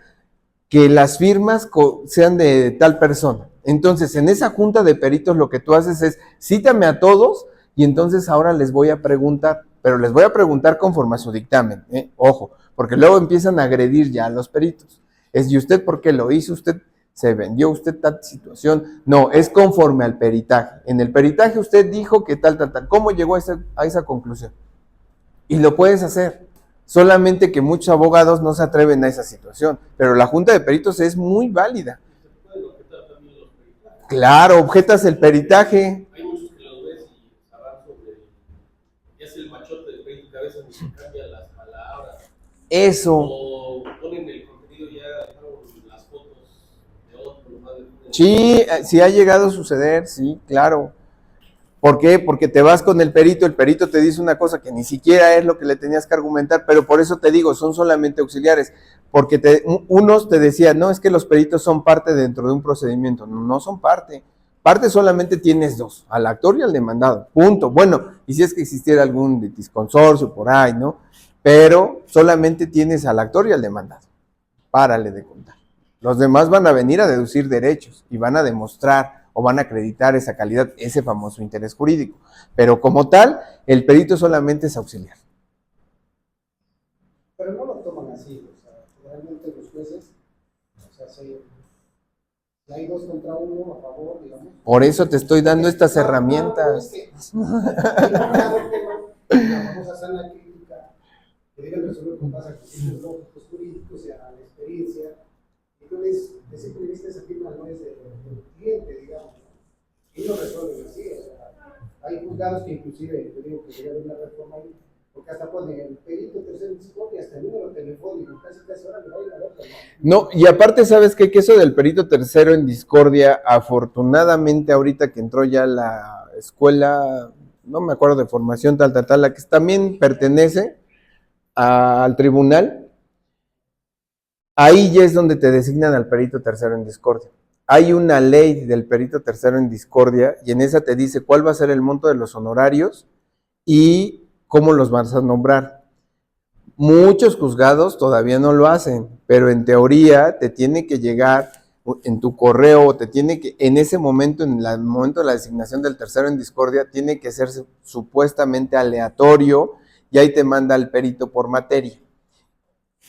que las firmas sean de tal persona. Entonces, en esa junta de peritos lo que tú haces es, cítame a todos y entonces ahora les voy a preguntar, pero les voy a preguntar conforme a su dictamen, ojo, porque luego empiezan a agredir ya a los peritos. Es, ¿y usted por qué lo hizo? ¿Usted se vendió? ¿Usted tal situación? No, es conforme al peritaje. En el peritaje usted dijo que tal. ¿Cómo llegó a esa conclusión? Y lo puedes hacer. Solamente que muchos abogados no se atreven a esa situación. Pero la junta de peritos es muy válida. Se pueden objetar también los peritajes. Claro, objetas el peritaje. Hay muchos que lo ves y sabrán sobre. Es el machote del perito que a veces ni se cambia las palabras. Eso. O ponen el contenido ya, dejaron las fotos de otro, lo más de. Sí ha llegado a suceder, sí, claro. ¿Por qué? Porque te vas con el perito te dice una cosa que ni siquiera es lo que le tenías que argumentar, pero por eso te digo, son solamente auxiliares, porque unos te decían, no, es que los peritos son parte dentro de un procedimiento, no son parte solamente tienes dos, al actor y al demandado, punto. Bueno, y si es que existiera algún litisconsorcio por ahí, ¿no? Pero solamente tienes al actor y al demandado, párale de contar. Los demás van a venir a deducir derechos y van a demostrar o van a acreditar esa calidad, ese famoso interés jurídico. Pero como tal, el perito solamente es auxiliar. Pero no lo toman así, o sea, realmente los jueces, o sea, si hay 2 contra 1 a favor, digamos. Por eso te estoy dando estas herramientas. La famosa sana crítica, que deben resolver con base a principios lógicos jurídicos y a la experiencia. Entonces, desde ese punto de vista, esa firma no es del cliente, digamos. Y lo resuelven así. O sea, hay juzgados que inclusive, yo digo que debería haber una reforma ahí, porque hasta ponen el perito tercero en discordia, hasta el número telefónico, casi ahora le va a ir a otro. No, y aparte, ¿sabes qué? Que eso del perito tercero en discordia, afortunadamente ahorita que entró ya la escuela, no me acuerdo de formación, la que también pertenece al tribunal, ahí ya es donde te designan al perito tercero en discordia. Hay una ley del perito tercero en discordia y en esa te dice cuál va a ser el monto de los honorarios y cómo los vas a nombrar. Muchos juzgados todavía no lo hacen, pero en teoría te tiene que llegar en tu correo, te tiene que, en ese momento, en el momento de la designación del tercero en discordia, tiene que ser supuestamente aleatorio y ahí te manda el perito por materia.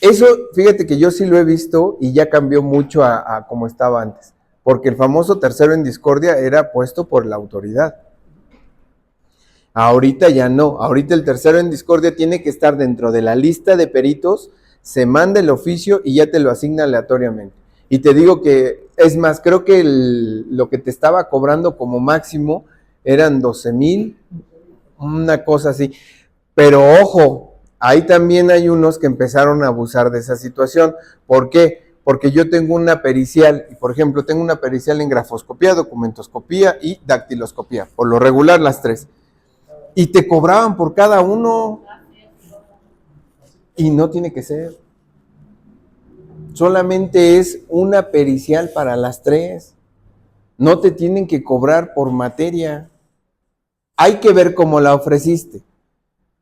Eso, fíjate que yo sí lo he visto y ya cambió mucho a como estaba antes, porque el famoso tercero en discordia era puesto por la autoridad. Ahorita ya no, ahorita el tercero en discordia tiene que estar dentro de la lista de peritos, se manda el oficio y ya te lo asigna aleatoriamente. Y te digo que, es más, creo que lo que te estaba cobrando como máximo eran 12,000, una cosa así. Pero ojo, ahí también hay unos que empezaron a abusar de esa situación. ¿Por qué? Porque yo tengo una pericial, y por ejemplo, tengo una pericial en grafoscopía, documentoscopía y dactiloscopía, por lo regular las 3. Y te cobraban por cada uno. Y no tiene que ser. Solamente es una pericial para las 3. No te tienen que cobrar por materia. Hay que ver cómo la ofreciste.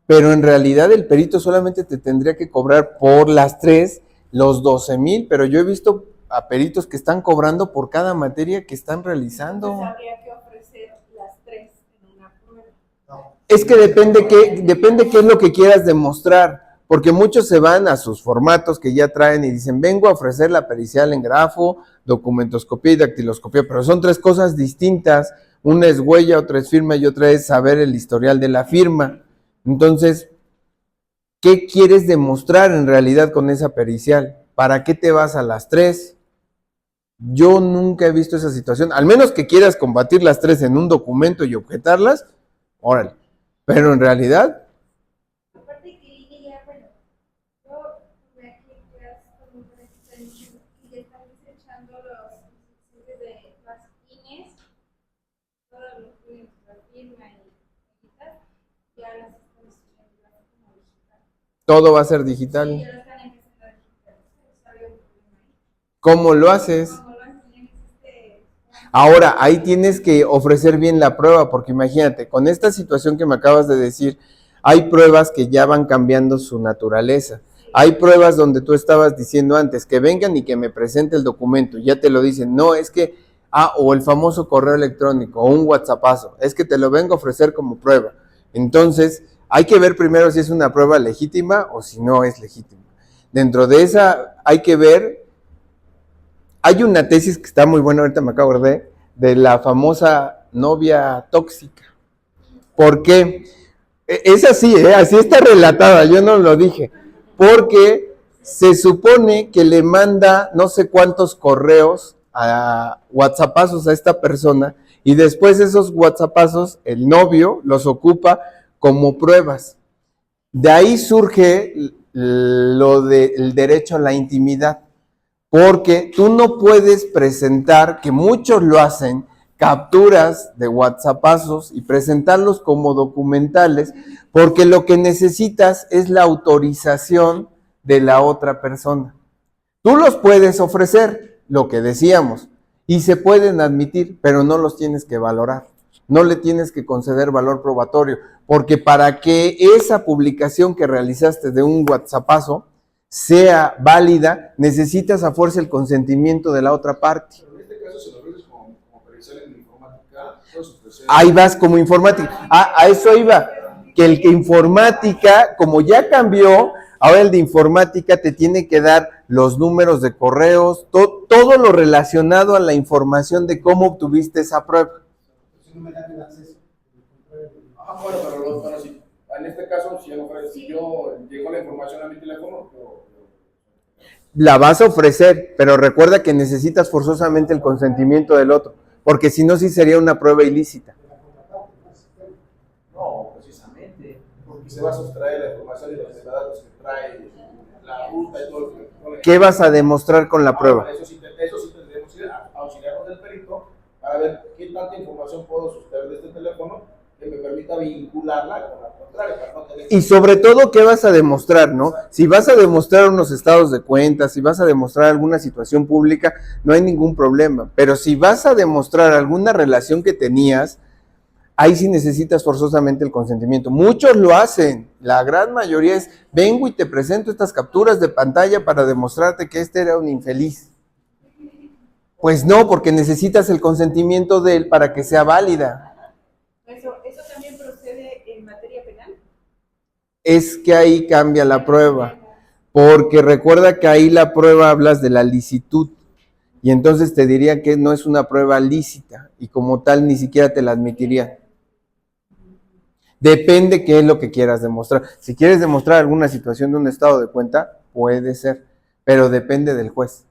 Pero en realidad el perito solamente te tendría que cobrar por las 3 los 12,000, pero yo he visto a peritos que están cobrando por cada materia que están realizando. Entonces habría que ofrecer las 3 Es que depende qué es lo que quieras demostrar, porque muchos se van a sus formatos que ya traen y dicen, vengo a ofrecer la pericial en grafo, documentoscopía y dactiloscopía, pero son tres cosas distintas. Una es huella, otra es firma y otra es saber el historial de la firma. Entonces, ¿qué quieres demostrar en realidad con esa pericial? ¿Para qué te vas a las tres? Yo nunca he visto esa situación, al menos que quieras combatir las tres en un documento y objetarlas, órale. Pero en realidad, Aparte que ella ya, bueno, yo me aquí quedas como un presidente y le están desechando los de las INES, todo lo que es la firma y tal, ya las están desechando como digital. todo va a ser Sí, digital. ya lo están empezando a digitalizar, salió un problema ahí. ¿Cómo lo haces? Como lo hacen en Ahora, ahí tienes que ofrecer bien la prueba, porque imagínate, con esta situación que me acabas de decir, hay pruebas que ya van cambiando su naturaleza. Hay pruebas donde tú estabas diciendo antes, que vengan y que me presente el documento, ya te lo dicen, no, es que, o el famoso correo electrónico, o un WhatsAppazo, es que te lo vengo a ofrecer como prueba. Entonces, hay que ver primero si es una prueba legítima o si no es legítima. Dentro de esa, hay que ver. Hay una tesis que está muy buena, ahorita me acabo de la famosa novia tóxica. ¿Por qué? Es así, así está relatada, yo no lo dije. Porque se supone que le manda no sé cuántos correos a WhatsAppazos a esta persona y después esos WhatsAppazos el novio los ocupa como pruebas. De ahí surge lo del derecho a la intimidad. Porque tú no puedes presentar, que muchos lo hacen, capturas de WhatsAppazos y presentarlos como documentales, porque lo que necesitas es la autorización de la otra persona. Tú los puedes ofrecer, lo que decíamos, y se pueden admitir, pero no los tienes que valorar. No le tienes que conceder valor probatorio, porque para que esa publicación que realizaste de un WhatsAppazo sea válida, necesitas a fuerza el consentimiento de la otra parte. Pero en este caso, si lo ofreces como pericial en informática, puedes ofrecer. Ahí vas como informática. A eso iba. Que el que informática, como ya cambió, ahora el de informática te tiene que dar los números de correos, todo lo relacionado a la información de cómo obtuviste esa prueba. Si no me dan el acceso. Bueno, pero bueno, sí. En este caso, si yo llegó la información a mi teléfono, La vas a ofrecer, pero recuerda que necesitas forzosamente el consentimiento del otro, porque si no, sí sería una prueba ilícita. no, precisamente, porque se va a sustraer la información y los metadatos que trae la ruta y todo. ¿Qué vas a demostrar con la prueba? Eso sí tendremos que ir a auxiliarnos del perito para ver qué tanta información puedo sustraer de este teléfono que me permita vincularla con la contraria. Para no tener... Y sobre todo, ¿qué vas a demostrar, no? Si vas a demostrar unos estados de cuenta, si vas a demostrar alguna situación pública, no hay ningún problema. Pero si vas a demostrar alguna relación que tenías, ahí sí necesitas forzosamente el consentimiento. Muchos lo hacen, la gran mayoría es, vengo y te presento estas capturas de pantalla para demostrarte que este era un infeliz. Pues no, porque necesitas el consentimiento de él para que sea válida. ¿Eso también procede en materia penal? Es que ahí cambia la prueba, porque recuerda que ahí la prueba hablas de la licitud, y entonces te diría que no es una prueba lícita, y como tal ni siquiera te la admitiría. Depende qué es lo que quieras demostrar. Si quieres demostrar alguna situación de un estado de cuenta, puede ser, pero depende del juez.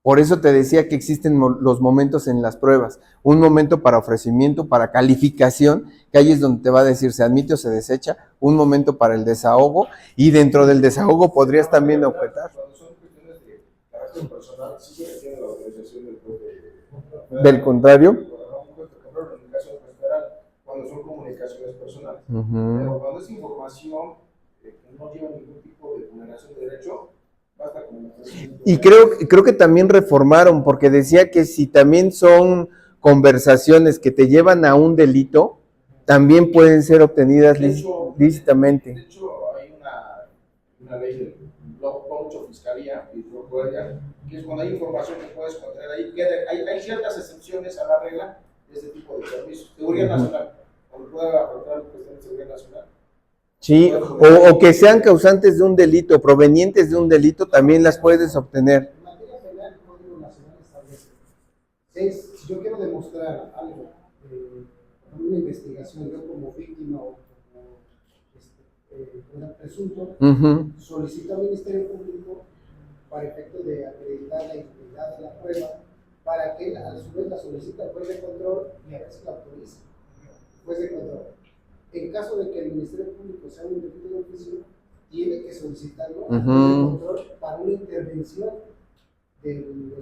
Por eso te decía que existen los momentos en las pruebas. Un momento para ofrecimiento, para calificación, que ahí es donde te va a decir se admite o se desecha. Un momento para el desahogo, y dentro del desahogo podrías también objetar. Cuando son cuestiones de carácter personal, sí se requiere la autorización del juez Del contrario. en el caso federal, cuando son comunicaciones personales. Pero cuando es información que no lleva ningún tipo de vulneración de derecho, basta con la Y creo que también reformaron, porque decía que si también son conversaciones que te llevan a un delito, también pueden ser obtenidas lícitamente. De hecho, hay una ley del mucho fiscalía y procuraduría, que es cuando hay información que puedes encontrar ahí, que hay ciertas excepciones a la regla de este tipo de servicios. Seguridad nacional, cuando pueda afrontar cuestiones de seguridad nacional. Sí, o que sean causantes de un delito, provenientes de un delito, también las puedes obtener. En materia penal, el Código Nacional establece, si yo quiero demostrar algo, en una investigación, yo como víctima o como presunto, Ujú. solicito al Ministerio Público para efectos de acreditar la integridad de la prueba, para que él a su vez la solicite al juez de control y a veces la autorice. Juez de control. En caso de que el Ministerio Público sea un delito de oficio, tiene que solicitarlo al juez de control para una intervención del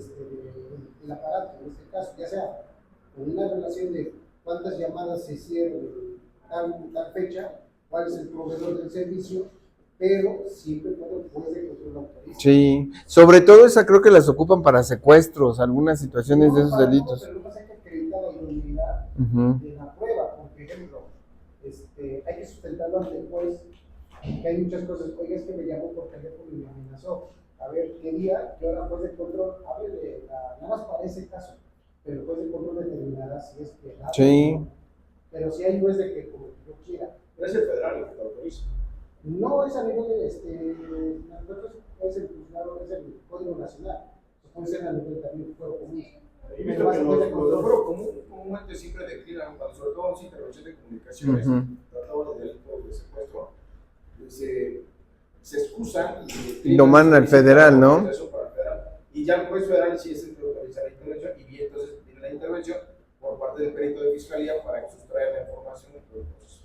aparato, en este caso, ya sea con una relación de cuántas llamadas se hicieron en tal fecha, cuál es el proveedor del servicio, pero siempre cuando el juez de control lo autoriza. Sí, sobre todo esa creo que las ocupan para secuestros, algunas situaciones de esos delitos. Pero no pasa que acredita la idoneidad Ujú. de la prueba, por ejemplo, hay que sustentarlo ante el juez, que hay muchas cosas. Oiga, es que me llamó por teléfono y me amenazó. A ver, ¿qué día? Yo ahora juez de control, hable de nada más para ese caso, pero el juez de control determinará si es que nada. Sí. Pero si hay juez de que como yo quiera. Pero es el federal el que lo autoriza. No es a nivel de nosotros es el juzgado, es el Código Nacional. Puede ser a nivel también fuero común. He visto que los fueros comúnmente siempre declinan, sobre todo en intervención de comunicaciones, tratado de delitos de secuestro, se excusan Y lo mandan al federal, ¿no? Y ya el juez federal sí es el que autoriza la intervención y bien, entonces viene la intervención por parte del perito de fiscalía para que sustraiga la información de todo el proceso.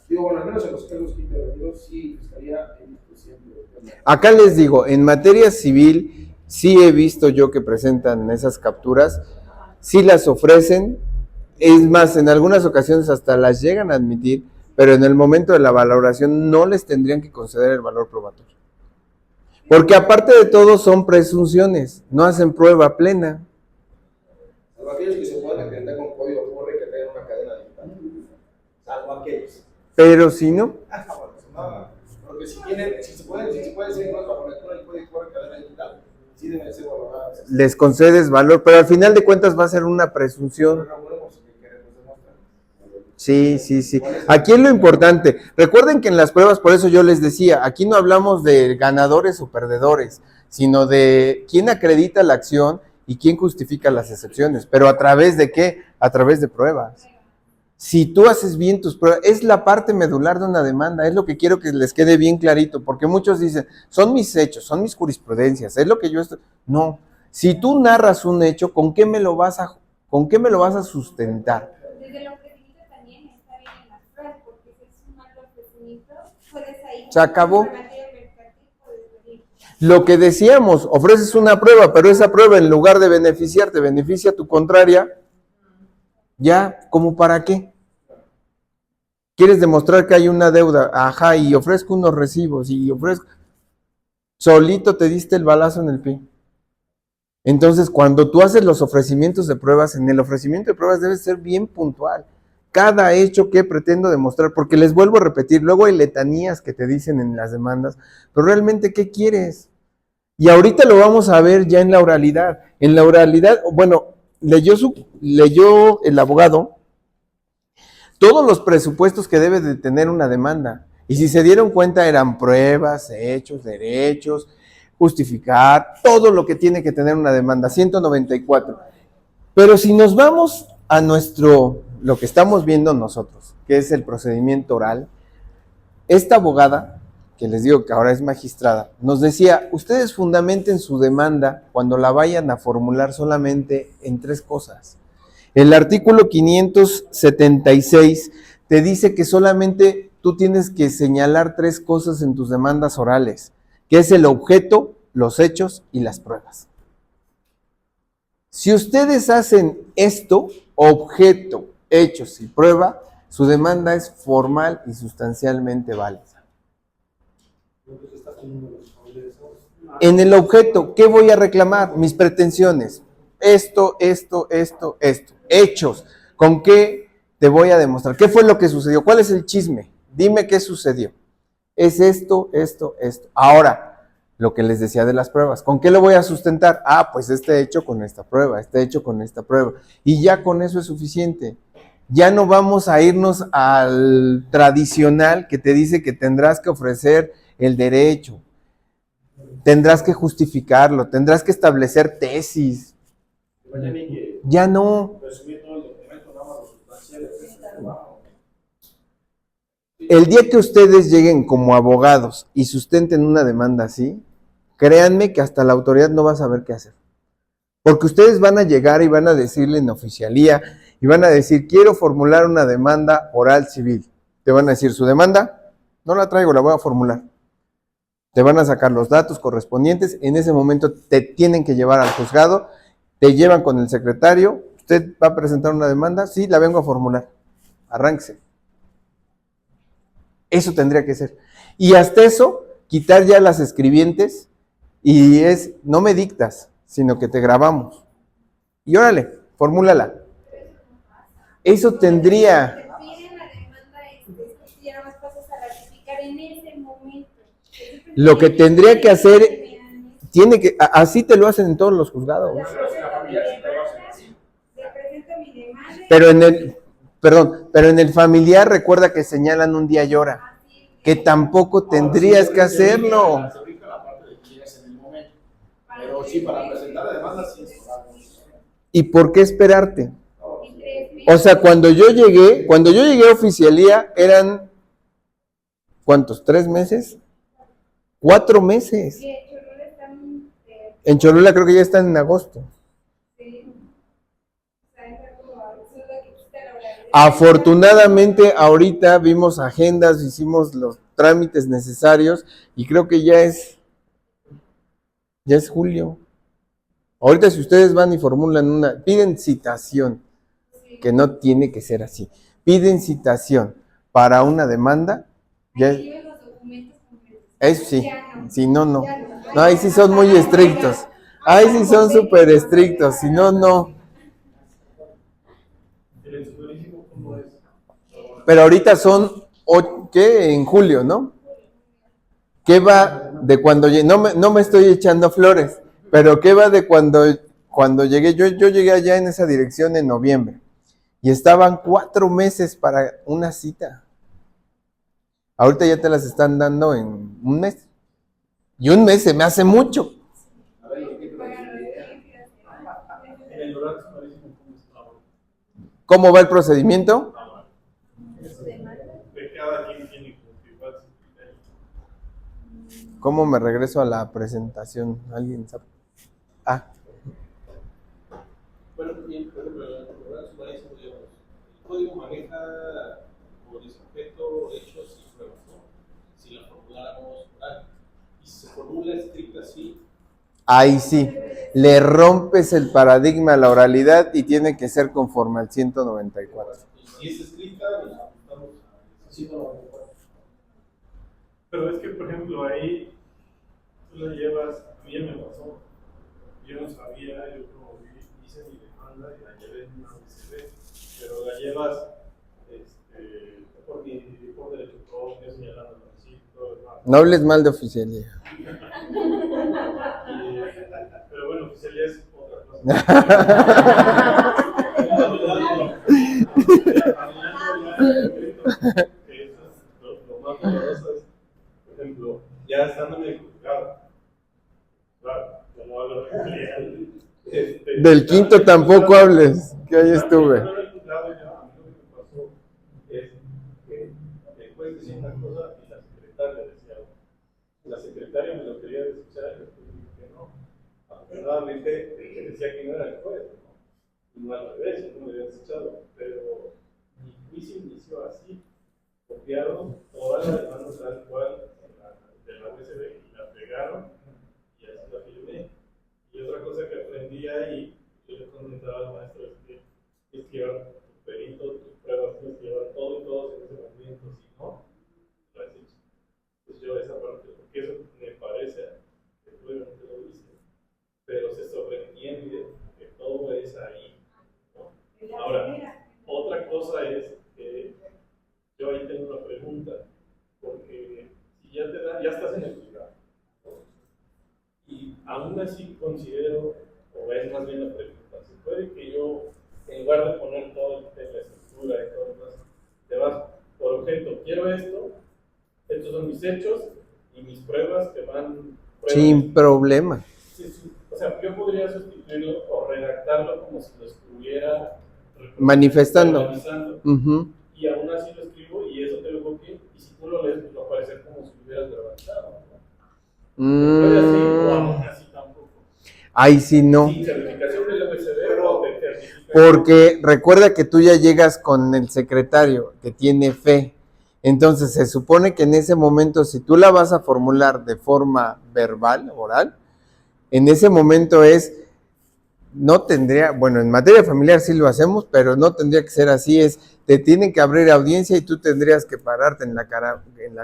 Digo, bueno, al menos en los casos que intervenido, sí, fiscalía he visto siempre. Acá les digo, en materia civil, sí he visto yo que presentan esas capturas, sí las ofrecen, es más, en algunas ocasiones hasta las llegan a admitir, pero en el momento de la valoración no les tendrían que conceder el valor probatorio. Porque aparte de todo son presunciones, no hacen prueba plena. Salvo aquellos que se pueden acreditar con código QR que tengan una cadena digital. Salvo aquellos. Pero si no, Porque si se puede seguir bajo lectura del código QR cadena digital, sí deben ser valoradas. les concedes valor, pero al final de cuentas va a ser una presunción. Sí, sí, sí. Aquí es lo importante. Recuerden que en las pruebas, por eso yo les decía, aquí no hablamos de ganadores o perdedores, sino de quién acredita la acción y quién justifica las excepciones. ¿Pero a través de qué? A través de pruebas. Si tú haces bien tus pruebas, es la parte medular de una demanda, es lo que quiero que les quede bien clarito, porque muchos dicen, son mis hechos, son mis jurisprudencias, es lo que yo estoy... No, si tú narras un hecho, ¿con qué me lo vas a sustentar? Desde lo que dijiste también está bien en las pruebas, porque si es un mal ofrecimiento, puedes ahí. Se acabó. por materia mercantil, puedes venir. Lo que decíamos, ofreces una prueba, pero esa prueba en lugar de beneficiarte, beneficia a tu contraria, ya, ¿cómo para qué? ¿Quieres demostrar que hay una deuda? Ajá, y ofrezco unos recibos, y ofrezco... Solito te diste el balazo en el pie. Entonces, cuando tú haces los ofrecimientos de pruebas, en el ofrecimiento de pruebas debe ser bien puntual. Cada hecho que pretendo demostrar, porque les vuelvo a repetir, luego hay letanías que te dicen en las demandas, pero realmente, ¿qué quieres? Y ahorita lo vamos a ver ya en la oralidad. En la oralidad, bueno, leyó el abogado todos los presupuestos que debe de tener una demanda. Y si se dieron cuenta, eran pruebas, hechos, derechos, justificar, todo lo que tiene que tener una demanda, 194. Pero si nos vamos a lo que estamos viendo nosotros, que es el procedimiento oral, esta abogada, que les digo que ahora es magistrada, nos decía, ustedes fundamenten su demanda cuando la vayan a formular solamente en 3 cosas. El artículo 576 te dice que solamente tú tienes que señalar 3 cosas en tus demandas orales, que es el objeto, los hechos y las pruebas. Si ustedes hacen esto, objeto, hechos y prueba, su demanda es formal y sustancialmente válida. En el objeto, ¿qué voy a reclamar? Mis pretensiones. Esto. Hechos. ¿Con qué te voy a demostrar? ¿Qué fue lo que sucedió? ¿Cuál es el chisme? Dime qué sucedió. Es esto. Ahora, lo que les decía de las pruebas. ¿Con qué lo voy a sustentar? Pues este hecho con esta prueba, este hecho con esta prueba. Y ya con eso es suficiente. Ya no vamos a irnos al tradicional que te dice que tendrás que ofrecer el derecho, tendrás que justificarlo, tendrás que establecer tesis. Vaya ni que Ya no. resumir todo el documento, nada más lo sustancial, es el trabajo. El día que ustedes lleguen como abogados y sustenten una demanda así, créanme que hasta la autoridad no va a saber qué hacer. Porque ustedes van a llegar y van a decirle en oficialía y van a decir, quiero formular una demanda oral civil. Te van a decir, ¿su demanda? No la traigo, la voy a formular. Te van a sacar los datos correspondientes. En ese momento te tienen que llevar al juzgado, te llevan con el secretario. ¿Usted va a presentar una demanda? Sí, la vengo a formular. Arránquese. Eso tendría que ser. Y hasta eso, quitar ya las escribientes y es, no me dictas, sino que te grabamos. Y órale, formúlala. Eso tendría. Te piden la demanda, es que ya nada más pasas a ratificar en ese momento. Lo que tendría que hacer, tiene que, así te lo hacen en todos los juzgados. Le presento mi demanda. Pero en el familiar recuerda que señalan un día y hora, que tampoco tendrías que hacerlo. Se brinca la parte de que llegas en el momento. Pero sí, para presentar la demanda sí es oral. ¿Y por qué esperarte? O sea, cuando yo llegué a oficialía eran, ¿cuántos? ¿3 meses? 4 meses. Sí, Cholula están, En Cholula creo que ya están en agosto. sí, o sea, entra como a solo que quita la oralidad. Afortunadamente ahorita vimos agendas, hicimos los trámites necesarios y creo que ya es julio. Ahorita si ustedes van y formulan piden citación, que no tiene que ser así. Piden citación para una demanda, ya Ahí llevan los documentos completos. eso sí, Ya no. si no, no. Ya no. No, ahí sí son muy estrictos. Ahí sí son súper estrictos, si no, no. ¿El exodurísimo cómo es? Pero ahorita son, ¿qué? En julio, ¿no? ¿Qué va de cuando llegué? No me estoy echando flores, pero ¿qué va de cuando llegué? Yo llegué allá en esa dirección en noviembre y estaban 4 meses para una cita. Ahorita ya te las están dando en un mes. Y un mes se me hace mucho. En el oral exodurísimo, ¿cómo está ahora? ¿Cómo va el procedimiento? De cada quien tiene como que igual su criterio. ¿Cómo me regreso a la presentación? ¿Alguien sabe? Bueno, bien, por ejemplo, en el programa sumarísimo, digamos, el código maneja como dice objeto, hechos y pruebas, ¿no? Si la formuláramos oral. Y si se formula estricta así, Ahí sí, le rompes el paradigma a la oralidad y tiene que ser conforme al 194. y si es estricta, nos ajustamos a 194. Pero es que, por ejemplo, ahí tú la llevas, a mí ya me pasó, yo no sabía, yo como hice mi demanda y la llevé en una UCB, pero la llevas por derecho propio, señalando el recinto, No hables mal de oficialía. pero bueno, pues él es otra cosa. Lo más doloroso es, por ejemplo, ya estando en el juzgado, claro, yo no hablo de Del quinto tampoco hables, que ahí estuve. En el juzgado ya, a mí lo que me pasó es que el juez decía una cosa y la secretaria decía otra. La secretaria me lo quería escuchar y después dije que no. Afortunadamente decía que no era el juez, ¿no? No al revés, no me había escuchado, pero mi juicio inició así. Copiaron toda la demanda tal cual de la USB y la pegaron y así la firmé. Y otra cosa que aprendí ahí, yo le comentaba al maestro, es que llevar tu perito, tus pruebas, tienes que llevar todo y todos en ese momento, si no, lo has hecho. Pues yo esa parte, porque eso me parece que tú obviamente lo dices, pero se sobreentiende que todo es ahí, ¿no? Ahora, otra cosa es que yo ahí tengo una pregunta, porque si ya ya estás en el juzgado, ¿no? Y aún así considero, o es más bien la pregunta, ¿se puede que yo, en lugar de poner todo la estructura objeto, quiero esto, estos son mis hechos y mis pruebas que van... Sin problema. Sí, sí. O sea, yo podría sustituirlo o redactarlo como si lo estuviera Manifestando. verbalizando, Ujú. y aún así lo escribo y eso te lo copio, y si tú lo lees, pues va a parecer como si lo hubieras verbalizado, ¿no? Puede así o aún así tampoco. Ahí sí no. Sin certificación del USB o de certificación. Porque recuerda que tú ya llegas con el secretario que tiene fe. Entonces se supone que en ese momento, si tú la vas a formular de forma verbal, oral, en ese momento no tendría, bueno, en materia familiar sí lo hacemos, pero no tendría que ser así, te tienen que abrir audiencia y tú tendrías que pararte en la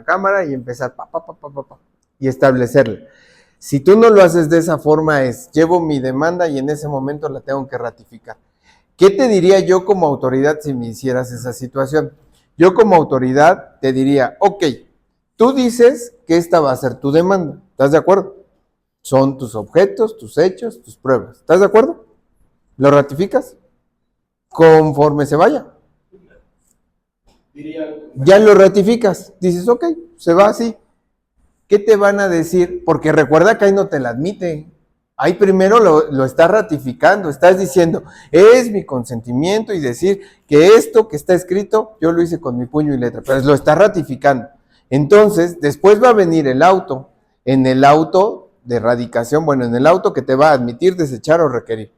cámara y empezar y establecerla. Si tú no lo haces de esa forma, llevo mi demanda y en ese momento la tengo que ratificar. ¿Qué te diría yo como autoridad si me hicieras esa situación? Yo como autoridad te diría, ok, tú dices que esta va a ser tu demanda, ¿estás de acuerdo? Son tus objetos, tus hechos, tus pruebas, ¿estás de acuerdo? ¿Lo ratificas? Conforme se vaya. Ya lo ratificas, dices, ok, se va así. ¿Qué te van a decir? Porque recuerda que ahí no te la admiten. Ahí primero lo estás ratificando, estás diciendo, es mi consentimiento y decir que esto que está escrito, yo lo hice con mi puño y letra, pero lo estás ratificando. Entonces, después va a venir el auto, en el auto de radicación, bueno, en el auto que te va a admitir, desechar o requerir.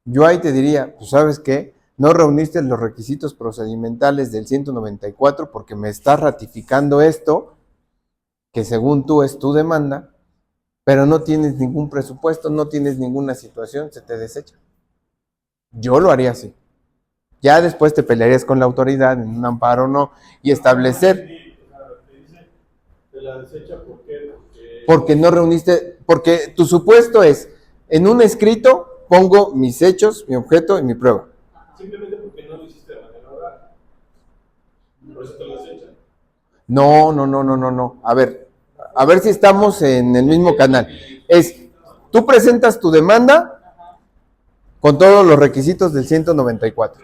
Yo ahí te diría, pues ¿sabes qué? No reuniste los requisitos procedimentales del 194 porque me estás ratificando esto, que según tú es tu demanda, pero no tienes ningún presupuesto, no tienes ninguna situación, se te desecha. Yo lo haría así. Ya después te pelearías con la autoridad en un amparo o no, y establecer. Te la desecha porque no reuniste, porque tu supuesto es, en un escrito pongo mis hechos, mi objeto y mi prueba. Simplemente porque no lo hiciste de manera oral. Por eso te lo desechan. No. A ver si estamos en el mismo canal. Tú presentas tu demanda con todos los requisitos del 194.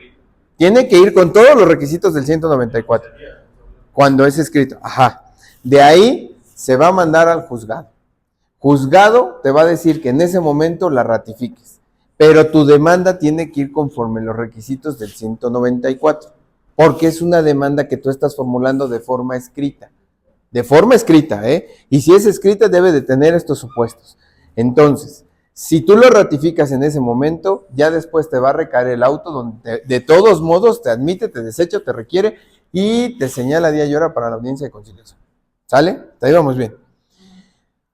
Tiene que ir con todos los requisitos del 194. Cuando es escrito. Ajá. De ahí se va a mandar al juzgado. Juzgado te va a decir que en ese momento la ratifiques. Pero tu demanda tiene que ir conforme los requisitos del 194. Porque es una demanda que tú estás formulando de forma escrita. De forma escrita, ¿eh? Y si es escrita debe de tener estos supuestos. Entonces, si tú lo ratificas en ese momento, ya después te va a recaer el auto donde de todos modos te admite, te desecha, te requiere y te señala día y hora para la audiencia de conciliación. ¿Sale? Te íbamos bien.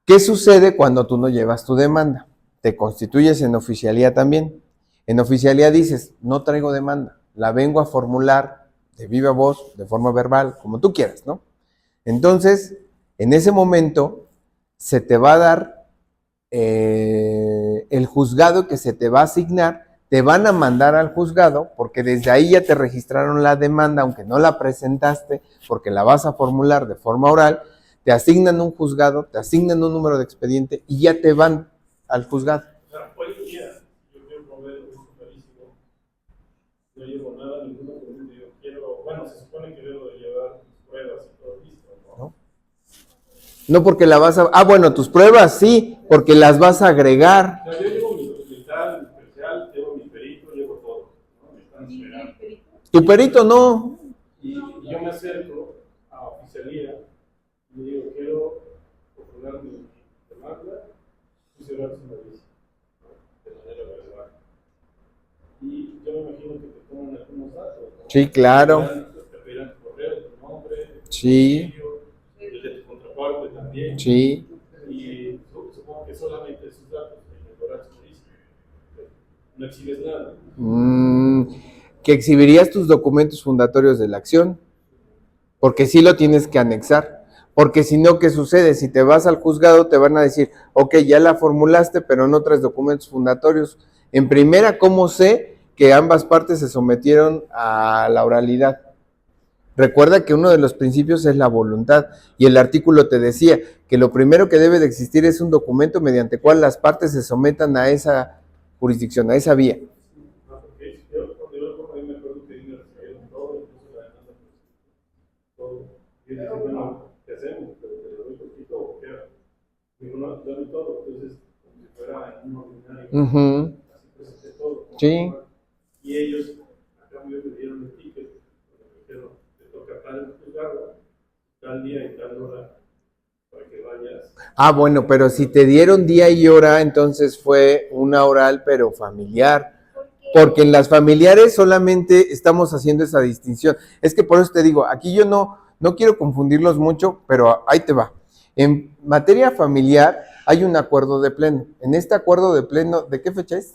¿Qué sucede cuando tú no llevas tu demanda? Te constituyes en oficialía también. En oficialía dices, no traigo demanda, la vengo a formular de viva voz, de forma verbal, como tú quieras, ¿no? Entonces, en ese momento, se te va a dar el juzgado que se te va a asignar, te van a mandar al juzgado, porque desde ahí ya te registraron la demanda, aunque no la presentaste, porque la vas a formular de forma oral, te asignan un juzgado, te asignan un número de expediente y ya te van al juzgado. Hoy en día, yo quiero proveer un superísimo, no llevo nada, ningún documento, yo quiero, bueno, se supone que debo de llevar pruebas y todo listo, ¿no? No porque la vas a... bueno, tus pruebas sí, porque las vas a agregar. O sea, yo llevo mi hospital, mi especial, llevo mi perito, llevo todo, ¿no? Me están esperando. Tu perito no. Y yo me acerco a oficialía y digo, quiero proponer mi demanda y cerrar su servicio, ¿no? De manera verbal. Y yo me imagino que te toman algunos datos, ¿no? Sí, claro. Te pedirán tu correo, tu nombre, Sí. el de tu contraparte también. Sí. Y supongo que solamente esos datos en el horario turístico. No exhibes nada. Que exhibirías tus documentos fundatorios de la acción, porque sí lo tienes que anexar, porque si no, ¿qué sucede? Si te vas al juzgado te van a decir, ok, ya la formulaste, pero no traes documentos fundatorios. En primera, ¿cómo sé que ambas partes se sometieron a la oralidad? Recuerda que uno de los principios es la voluntad, y el artículo te decía que lo primero que debe de existir es un documento mediante cual las partes se sometan a esa jurisdicción, a esa vía. Porque yo, cuando yo me acuerdo que me recibieron todo, incluso la demanda, todo. Y yo dije, bueno, ¿qué hacemos? ¿Te lo doy poquito o qué? Digo, no, dame todo. Entonces, como si fuera en un ordinario, Ujú. así presenté todo. Sí. Y ellos, a cambio, me dieron el ticket. Me dijeron, te toca tal lugar, tal día y tal hora, para que vayas. Ah, bueno, pero si te dieron día y hora, entonces fue una oral, pero familiar. Porque en las familiares solamente estamos haciendo esa distinción. Es que por eso te digo, aquí yo no quiero confundirlos mucho, pero ahí te va. En materia familiar hay un acuerdo de pleno. En este acuerdo de pleno, ¿de qué fecha es?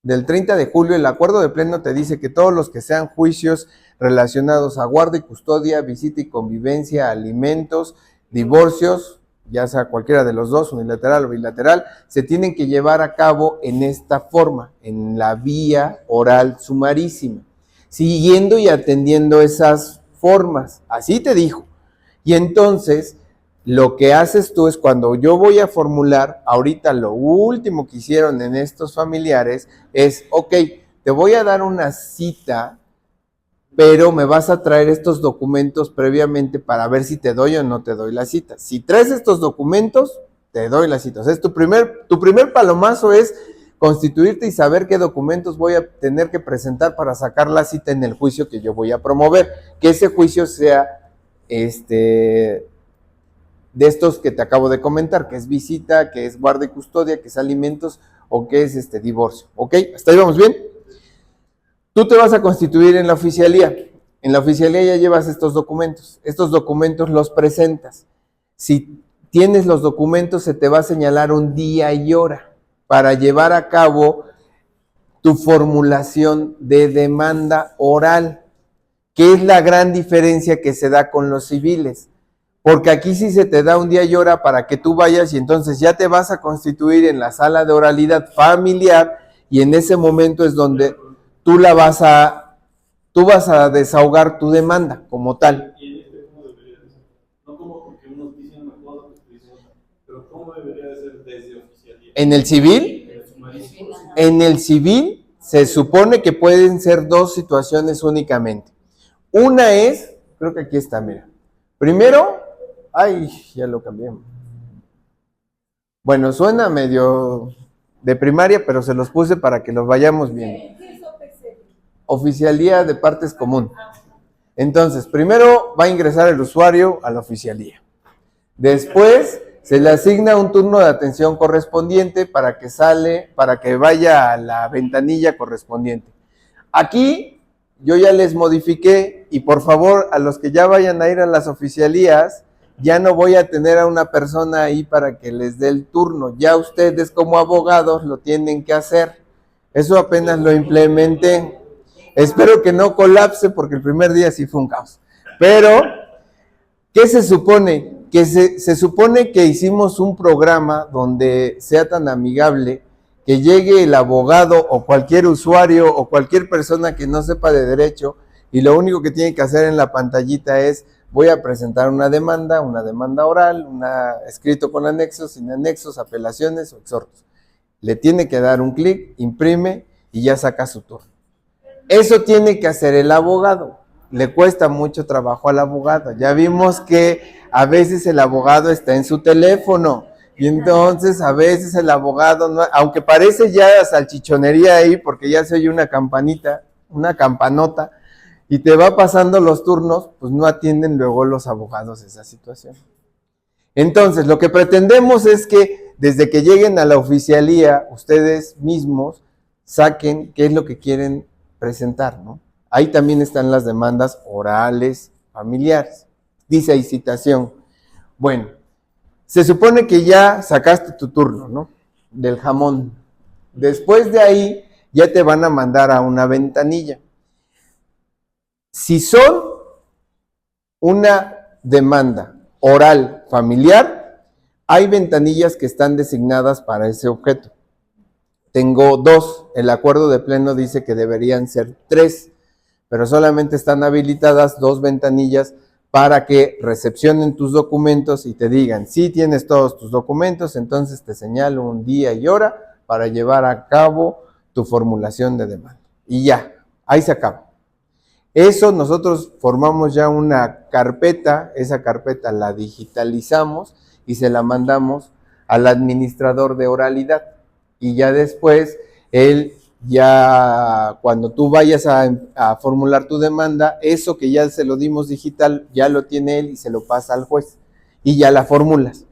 Del 30 de julio, el acuerdo de pleno te dice que todos los que sean juicios relacionados a guarda y custodia, visita y convivencia, alimentos, divorcios, ya sea cualquiera de los dos, unilateral o bilateral, se tienen que llevar a cabo en esta forma, en la vía oral sumarísima, siguiendo y atendiendo esas formas. Así te dijo. Y entonces, lo que haces tú es cuando yo voy a formular, ahorita lo último que hicieron en estos familiares es, ok, te voy a dar una cita, pero me vas a traer estos documentos previamente para ver si te doy o no te doy la cita. Si traes estos documentos, te doy la cita. O sea, es tu primer palomazo es constituirte y saber qué documentos voy a tener que presentar para sacar la cita en el juicio que yo voy a promover. Que ese juicio sea de estos que te acabo de comentar, que es visita, que es guarda y custodia, que es alimentos o que es divorcio. ¿Ok? ¿Hasta ahí vamos bien? Tú te vas a constituir en la oficialía. En la oficialía ya llevas estos documentos. Estos documentos los presentas. Si tienes los documentos, se te va a señalar un día y hora para llevar a cabo tu formulación de demanda oral, que es la gran diferencia que se da con los civiles. Porque aquí sí se te da un día y hora para que tú vayas y entonces ya te vas a constituir en la sala de oralidad familiar y en ese momento es donde tú vas a desahogar tu demanda como tal. Y en este, ¿cómo debería de ser? No como porque unos dicen una cosa, otros dicen otra, pero ¿cómo debería de ser desde oficialía? En el civil, En el sumarísimo. en el civil se supone que pueden ser dos situaciones únicamente. Una es, creo que aquí está, mira. Primero, ya lo cambié. Bueno, suena medio de primaria, pero se los puse para que los vayamos viendo. ¿Qué es OPC? Oficialía de partes común. Entonces, primero va a ingresar el usuario a la oficialía. Después se le asigna un turno de atención correspondiente para que vaya a la ventanilla correspondiente. Aquí yo ya les modifiqué y por favor a los que ya vayan a ir a las oficialías, ya no voy a tener a una persona ahí para que les dé el turno. Ya ustedes como abogados lo tienen que hacer. Eso apenas lo implementé. Espero que no colapse porque el primer día sí fue un caos. Pero, ¿qué se supone? Que se supone que hicimos un programa donde sea tan amigable que llegue el abogado o cualquier usuario o cualquier persona que no sepa de derecho y lo único que tiene que hacer en la pantallita es voy a presentar una demanda oral, escrito con anexos, sin anexos, apelaciones o exhortos. Le tiene que dar un clic, imprime y ya saca su turno. Eso tiene que hacer el abogado. Le cuesta mucho trabajo al abogado. Ya vimos que a veces el abogado está en su teléfono y entonces a veces el abogado, no, aunque parece ya salchichonería ahí porque ya se oye una campanita, una campanota y te va pasando los turnos, pues no atienden luego los abogados esa situación. Entonces, lo que pretendemos es que desde que lleguen a la oficialía, ustedes mismos saquen qué es lo que quieren presentar, ¿no? Ahí también están las demandas orales familiares. Dice ahí citación. Bueno, se supone que ya sacaste tu turno, ¿no? Del jamón. Después de ahí ya te van a mandar a una ventanilla. Si son una demanda oral familiar, hay ventanillas que están designadas para ese objeto. Tengo 2, el acuerdo de pleno dice que deberían ser 3, pero solamente están habilitadas 2 ventanillas para que recepcionen tus documentos y te digan, si tienes todos tus documentos, entonces te señalo un día y hora para llevar a cabo tu formulación de demanda. Y ya, ahí se acaba. Eso nosotros formamos ya una carpeta, esa carpeta la digitalizamos y se la mandamos al administrador de oralidad. Y ya después, él ya, cuando tú vayas a formular tu demanda, eso que ya se lo dimos digital, ya lo tiene él y se lo pasa al juez. Y ya la formulas.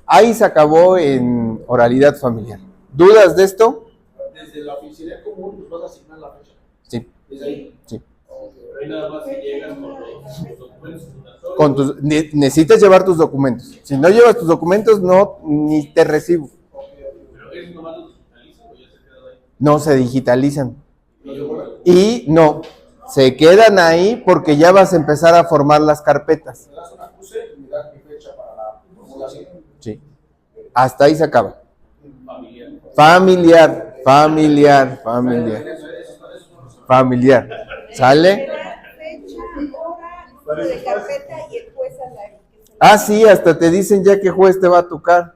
Ahí se acabó en oralidad familiar. ¿Dudas de esto? Desde la oficina común nos vas a asignar la fecha. Sí. Desde ahí. Sí. Pero ahí nada más si llegas con los documentos fundatorios. Necesitas llevar tus documentos. Si no llevas tus documentos, no, ni te recibo. Pero eso nomás lo digitalizan o ya se queda ahí. No se digitalizan. Y yo, bueno, Y no, se quedan ahí porque ya vas a empezar a formar las carpetas. me das una acuse y me das mi fecha para la formulación. Sí. Hasta ahí se acaba. Familiar. Familiar. ¿Sale? Fecha, hora, número de carpeta y el juez a la que se Ah, sí, hasta te dicen ya qué juez te va a tocar.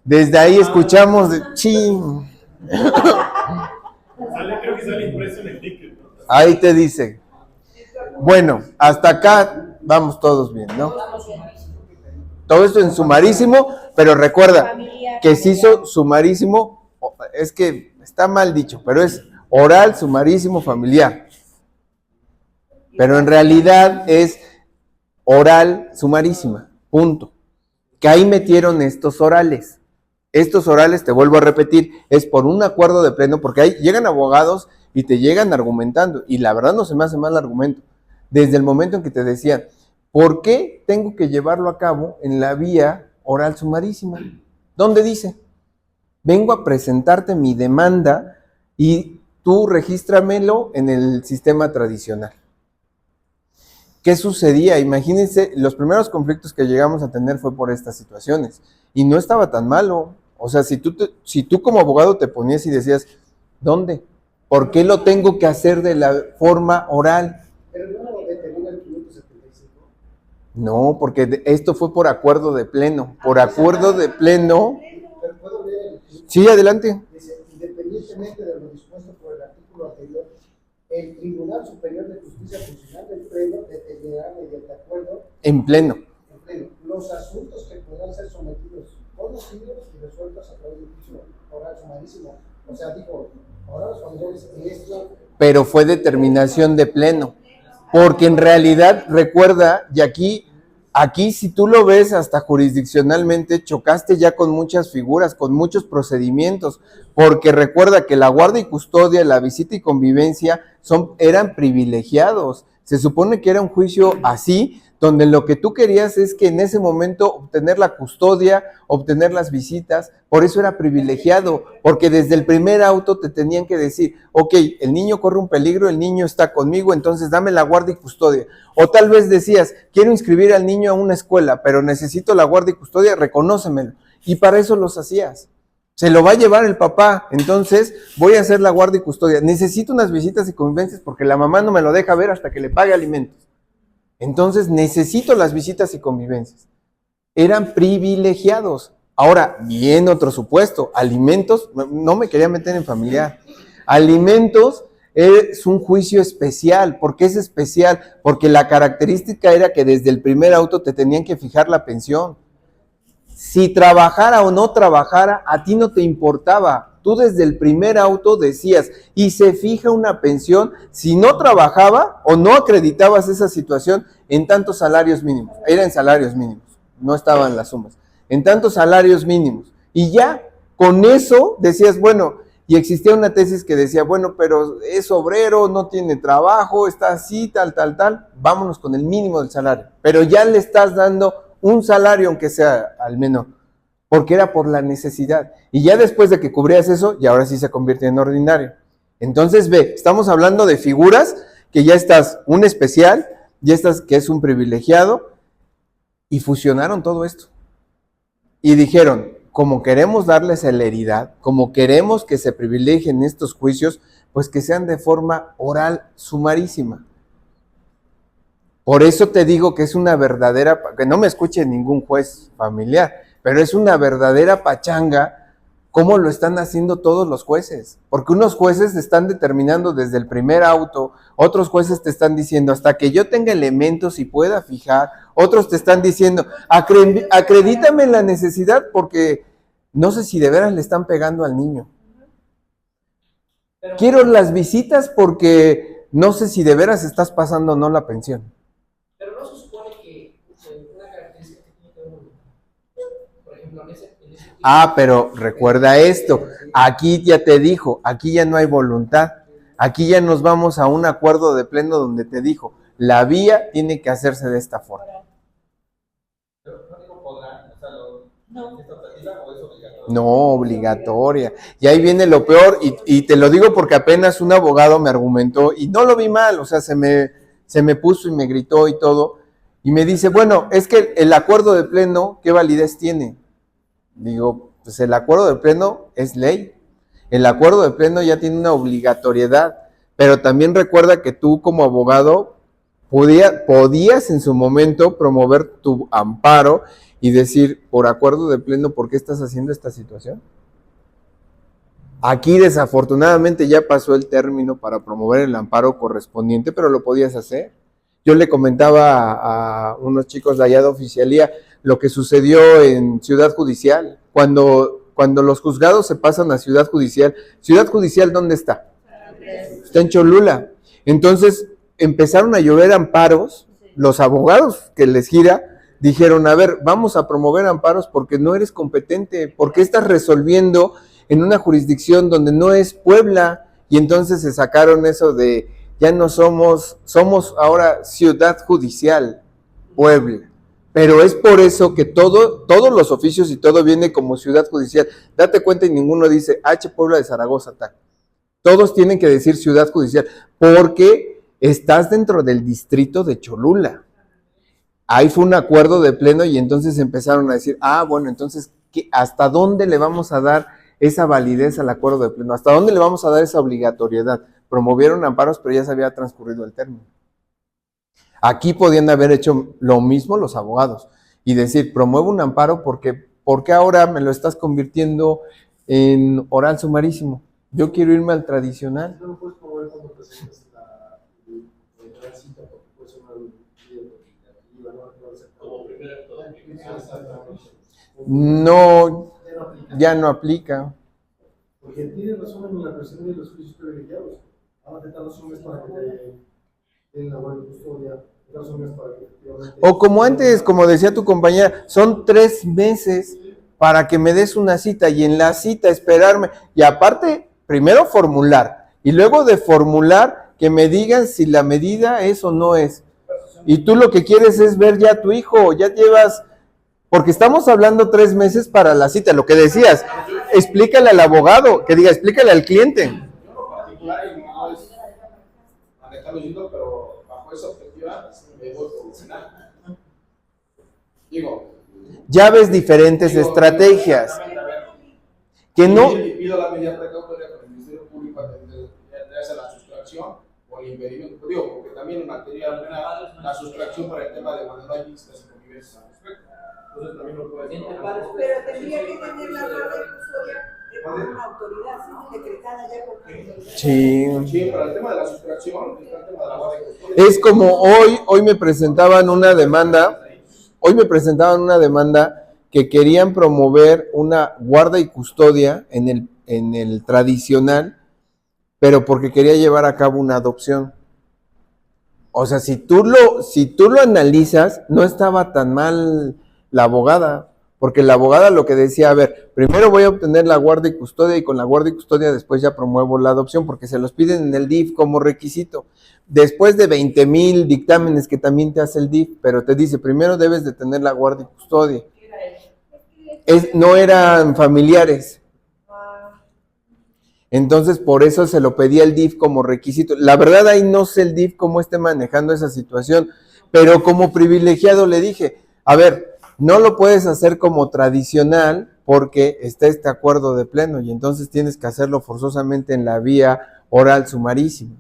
Desde ahí escuchamos de ching. Creo que sale impreso en el ticket, ¿no? Ahí te dice. Bueno, hasta acá vamos todos bien, ¿no? Todo esto en sumarísimo, pero recuerda que se hizo sumarísimo, es que está mal dicho, pero es oral, sumarísimo, familiar. Pero en realidad es oral, sumarísima, punto. Que ahí metieron estos orales. Estos orales, te vuelvo a repetir, es por un acuerdo de pleno, porque ahí llegan abogados y te llegan argumentando, y la verdad no se me hace mal argumento. Desde el momento en que te decían, ¿por qué tengo que llevarlo a cabo en la vía oral sumarísima? ¿Dónde dice? Vengo a presentarte mi demanda y tú regístramelo en el sistema tradicional. ¿Qué sucedía? Imagínense, los primeros conflictos que llegamos a tener fue por estas situaciones. Y no estaba tan malo. O sea, si tú como abogado te ponías y decías, ¿dónde? ¿Por qué lo tengo que hacer de la forma oral? Pero no determina el 575. No, porque esto fue por acuerdo de pleno. Por acuerdo de pleno. Pero puedo leer. Sí, adelante. Dice, independientemente de lo dispuesto por el artículo anterior, el Tribunal Superior de Justicia Funcional del Pleno determinará mediante acuerdo En pleno. en pleno los asuntos que podrán ser sometidos, conocidos y resueltos a través del juicio oral sumarísimo. O sea, dijo, ahora los familiares en esto. Pero fue determinación de pleno. Porque en realidad, recuerda, y aquí si tú lo ves hasta jurisdiccionalmente, chocaste ya con muchas figuras, con muchos procedimientos, porque recuerda que la guardia y custodia, la visita y convivencia eran privilegiados. Se supone que era un juicio así, donde lo que tú querías es que en ese momento obtener la custodia, obtener las visitas, por eso era privilegiado, porque desde el primer auto te tenían que decir, ok, el niño corre un peligro, el niño está conmigo, entonces dame la guardia y custodia. O tal vez decías, quiero inscribir al niño a una escuela, pero necesito la guardia y custodia, reconócemelo. Y para eso los hacías. Se lo va a llevar el papá, entonces voy a hacer la guardia y custodia. Necesito unas visitas y convivencias porque la mamá no me lo deja ver hasta que le pague alimentos. Entonces necesito las visitas y convivencias. Eran privilegiados. Ahora, viene otro supuesto. Alimentos, no me quería meter en familiar. Alimentos es un juicio especial. ¿Por qué es especial? Porque la característica era que desde el primer auto te tenían que fijar la pensión. Si trabajara o no trabajara, a ti no te importaba. Tú desde el primer auto decías, y se fija una pensión, si no trabajaba o no acreditabas esa situación en tantos salarios mínimos. Eran salarios mínimos, no estaban las sumas. En tantos salarios mínimos. Y ya, con eso decías, bueno, y existía una tesis que decía, bueno, pero es obrero, no tiene trabajo, está así, tal, vámonos con el mínimo del salario. Pero ya le estás dando un salario, aunque sea al menos, porque era por la necesidad. Y ya después de que cubrías eso, y ahora sí se convierte en ordinario. Entonces ve, estamos hablando de figuras que ya estás un especial, ya estás que es un privilegiado, y fusionaron todo esto. Y dijeron, como queremos darle celeridad, como queremos que se privilegien estos juicios, pues que sean de forma oral sumarísima. Por eso te digo que es una verdadera, que no me escuche ningún juez familiar, pero es una verdadera pachanga ¿Cómo lo están haciendo todos los jueces? Porque unos jueces están determinando desde el primer auto, otros jueces te están diciendo hasta que yo tenga elementos y pueda fijar, otros te están diciendo acredítame la necesidad porque no sé si de veras le están pegando al niño. Quiero las visitas porque no sé si de veras estás pasando o no la pensión. Pero no se supone que una característica que tiene que ver, por ejemplo, en ese Ah, pero recuerda esto, aquí ya te dijo, aquí ya no hay voluntad, aquí ya nos vamos a un acuerdo de pleno donde te dijo, la vía tiene que hacerse de esta forma. pero no digo podrán, o sea, No. ¿es optativa o es obligatoria? No, obligatoria. Y ahí viene lo peor, y te lo digo porque apenas un abogado me argumentó, y no lo vi mal, o sea, se me puso y me gritó y todo, y me dice, bueno, es que el acuerdo de pleno, ¿qué validez tiene? Digo, pues el acuerdo de pleno es ley. El acuerdo de pleno ya tiene una obligatoriedad, pero también recuerda que tú como abogado podías en su momento promover tu amparo y decir, por acuerdo de pleno, ¿por qué estás haciendo esta situación? Aquí desafortunadamente ya pasó el término para promover el amparo correspondiente, pero lo podías hacer. Yo le comentaba a unos chicos de allá de oficialía lo que sucedió en Ciudad Judicial, cuando los juzgados se pasan a Ciudad Judicial. ¿Ciudad Judicial dónde está? Está en Cholula. Entonces empezaron a llover amparos, los abogados que les gira dijeron, a ver, vamos a promover amparos porque no eres competente, porque estás resolviendo en una jurisdicción donde no es Puebla, y entonces se sacaron eso de, ya no somos ahora Ciudad Judicial, Puebla. Pero es por eso que todos los oficios y todo viene como Ciudad Judicial. Date cuenta y ninguno dice H Puebla de Zaragoza, tal. Todos tienen que decir Ciudad Judicial, porque estás dentro del distrito de Cholula. Ahí fue un acuerdo de pleno y entonces empezaron a decir, bueno, entonces, ¿hasta dónde le vamos a dar esa validez al acuerdo de pleno? ¿Hasta dónde le vamos a dar esa obligatoriedad? Promovieron amparos, pero ya se había transcurrido el término. Aquí podían haber hecho lo mismo los abogados y decir, promuevo un amparo porque ahora me lo estás convirtiendo en oral sumarísimo. Yo quiero irme al tradicional. No lo puedes promover cuando presentas la cita porque puede ser una videocomunicativa, ¿no? Como primera No, ya no aplica. Porque tiene razón en la cuestión de los juicios privilegiados. Ahora te tardas un mes para que te den la guardia de custodia, te tardas un mes para que efectivamente... O como antes, como decía tu compañera, son 3 meses para que me des una cita y en la cita esperarme. Y aparte, primero formular y luego de formular que me digan si la medida es o no es. Y tú lo que quieres es ver ya a tu hijo, ya llevas... Porque estamos hablando 3 meses para la cita, lo que decías, explícale al abogado, que diga, explícale al cliente. Yo en lo particular, y no es manejarlo yendo, pero bajo esa objetiva, me voy por el final. Digo, Ya ves diferentes estrategias. Que no... Y pido la medida precautoria con el Ministerio Público a hacer la sustracción o el impedimento. Digo, porque también en materia penal, la sustracción para el tema de cuando no hay visitas y convivencias al respecto. Entonces también lo puedes hacer. Pero tendría que tener la guardia de custodia por una autoridad, ¿sí? Decretada ya por una autoridad. Sí. Sí, para el tema de la sustracción, está el tema de la guardia de custodia. Es como hoy me presentaban una demanda, que querían promover una guarda y custodia en el tradicional, pero porque quería llevar a cabo una adopción. O sea, si tú lo analizas, no estaba tan mal la abogada, porque la abogada lo que decía, a ver, primero voy a obtener la guarda y custodia y con la guarda y custodia después ya promuevo la adopción, porque se los piden en el DIF como requisito. Después de 20,000 dictámenes que también te hace el DIF, pero te dice, primero debes de tener la guarda y custodia. No eran familiares. Entonces, por eso se lo pedía el DIF como requisito. La verdad, ahí no sé el DIF cómo esté manejando esa situación, pero como privilegiado le dije, a ver, no lo puedes hacer como tradicional porque está este acuerdo de pleno y entonces tienes que hacerlo forzosamente en la vía oral sumarísima.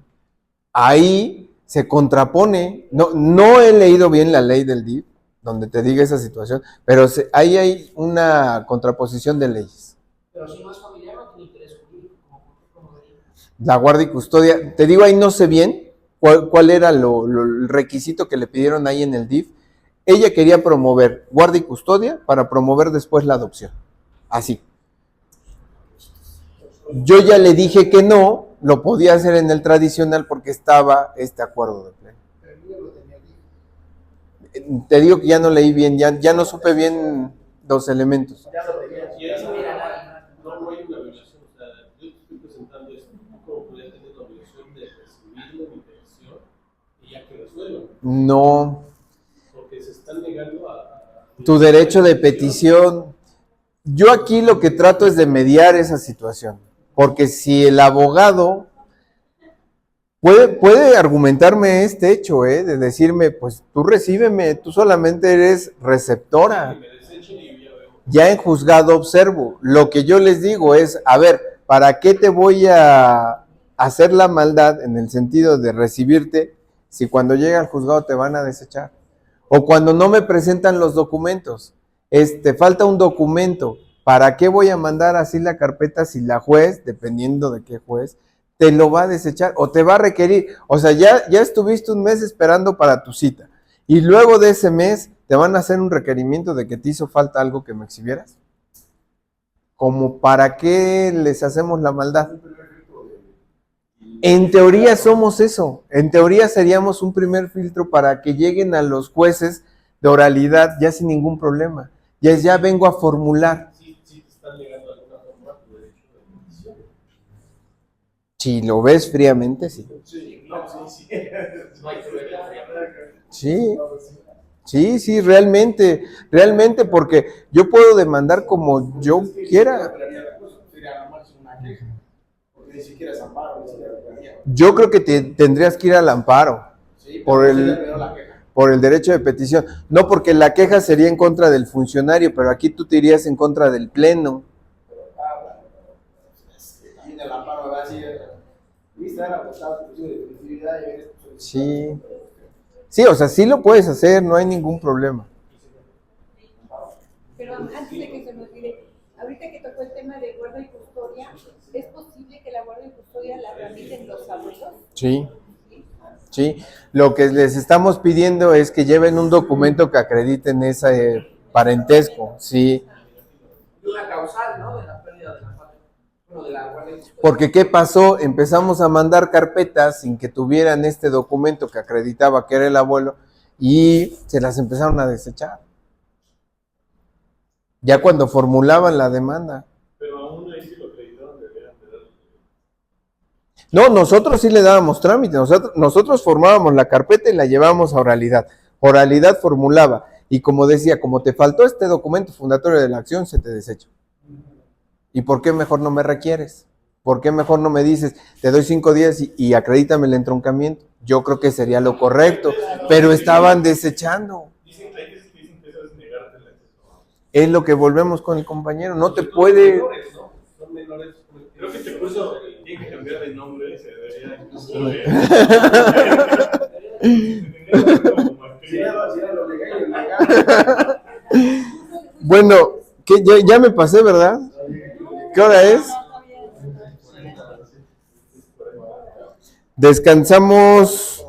Ahí se contrapone, no he leído bien la ley del DIF, donde te diga esa situación, pero ahí hay una contraposición de leyes. Pero si no es familiar, no tiene interés jurídico, como diría. La guardia y custodia, te digo, ahí no sé bien cuál era el requisito que le pidieron ahí en el DIF. Ella quería promover guardia y custodia para promover después la adopción. Así. Yo ya le dije que no, lo podía hacer en el tradicional porque estaba este acuerdo de pleno. Pero el niño lo tenía aquí. Te digo que ya no leí bien, ya no supe bien los elementos. Ya lo tenía. Y eso no hay una obligación, o sea, yo te estoy presentando esto, ¿cómo podría tener la obligación de recibirlo en mi petición y ya que resuelvan? No, Porque se están negando a tu derecho de petición. Yo aquí lo que trato es de mediar esa situación, porque si el abogado puede argumentarme este hecho, de decirme, pues tú recíbeme, tú solamente eres receptora. que me desechen y yo ya veo. Ya en juzgado observo. Lo que yo les digo es, a ver, ¿para qué te voy a hacer la maldad en el sentido de recibirte si cuando llega al juzgado te van a desechar? O cuando no me presentan los documentos, falta un documento, ¿para qué voy a mandar así la carpeta si la juez, dependiendo de qué juez, te lo va a desechar o te va a requerir? O sea, ya estuviste un mes esperando para tu cita y luego de ese mes te van a hacer un requerimiento de que te hizo falta algo que me exhibieras. ¿Como para qué les hacemos la maldad? En teoría somos eso. En teoría seríamos un primer filtro para que lleguen a los jueces de oralidad ya sin ningún problema. Ya vengo a formular. Sí te están negando de alguna forma tu derecho de petición. Si lo ves fríamente, sí. Sí, no, sí. No hay que verla Sí. Sí, realmente, porque yo puedo demandar como yo quiera. Sería nomás una queja, porque ni siquiera es amparo, ni siquiera reclamaría. Yo creo que tendrías que ir al amparo Sí, por pero sí le el, pidió la queja. por el derecho de petición. No, porque la queja sería en contra del funcionario, pero aquí tú te irías en contra del pleno. También el amparo va a decir, viste, era apostado exclusivo de exclusividad y eres Sí. Sí, o sea, sí lo puedes hacer, no hay ningún problema. Pero antes de que se me olvide, ahorita que tocó el tema de guarda y custodia, ¿es posible que la guarda y custodia la tramiten los abuelos? Sí. Lo que les estamos pidiendo es que lleven un documento que acrediten ese parentesco, sí. una causal, ¿no? De la pérdida de la patria. Bueno, de la guardia y custodia. Porque ¿qué pasó? Empezamos a mandar carpetas sin que tuvieran este documento que acreditaba que era el abuelo y se las empezaron a desechar. Ya cuando formulaban la demanda. Pero aún ahí sí lo acreditaron, deberían de darle. No, nosotros sí le dábamos trámite, nosotros formábamos la carpeta y la llevábamos a oralidad. Oralidad formulaba y como decía, como te faltó este documento fundatorio de la acción, se te desecha. ¿Y por qué mejor no me requieres? ¿Por qué mejor no me dices, te doy 5 días y acredítame el entroncamiento? Yo creo que sería lo correcto, pero estaban desechando. Dicen que eso es negarte el acceso. Es lo que volvemos con el compañero, no te puede... Menores, ¿no? Son menores. Creo que este curso tiene que cambiar de nombre, se debería incluso Si era lo legal y ilegal. Bueno, que ya me pasé, ¿verdad? ¿Qué hora es? Descansamos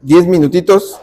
10 minutitos.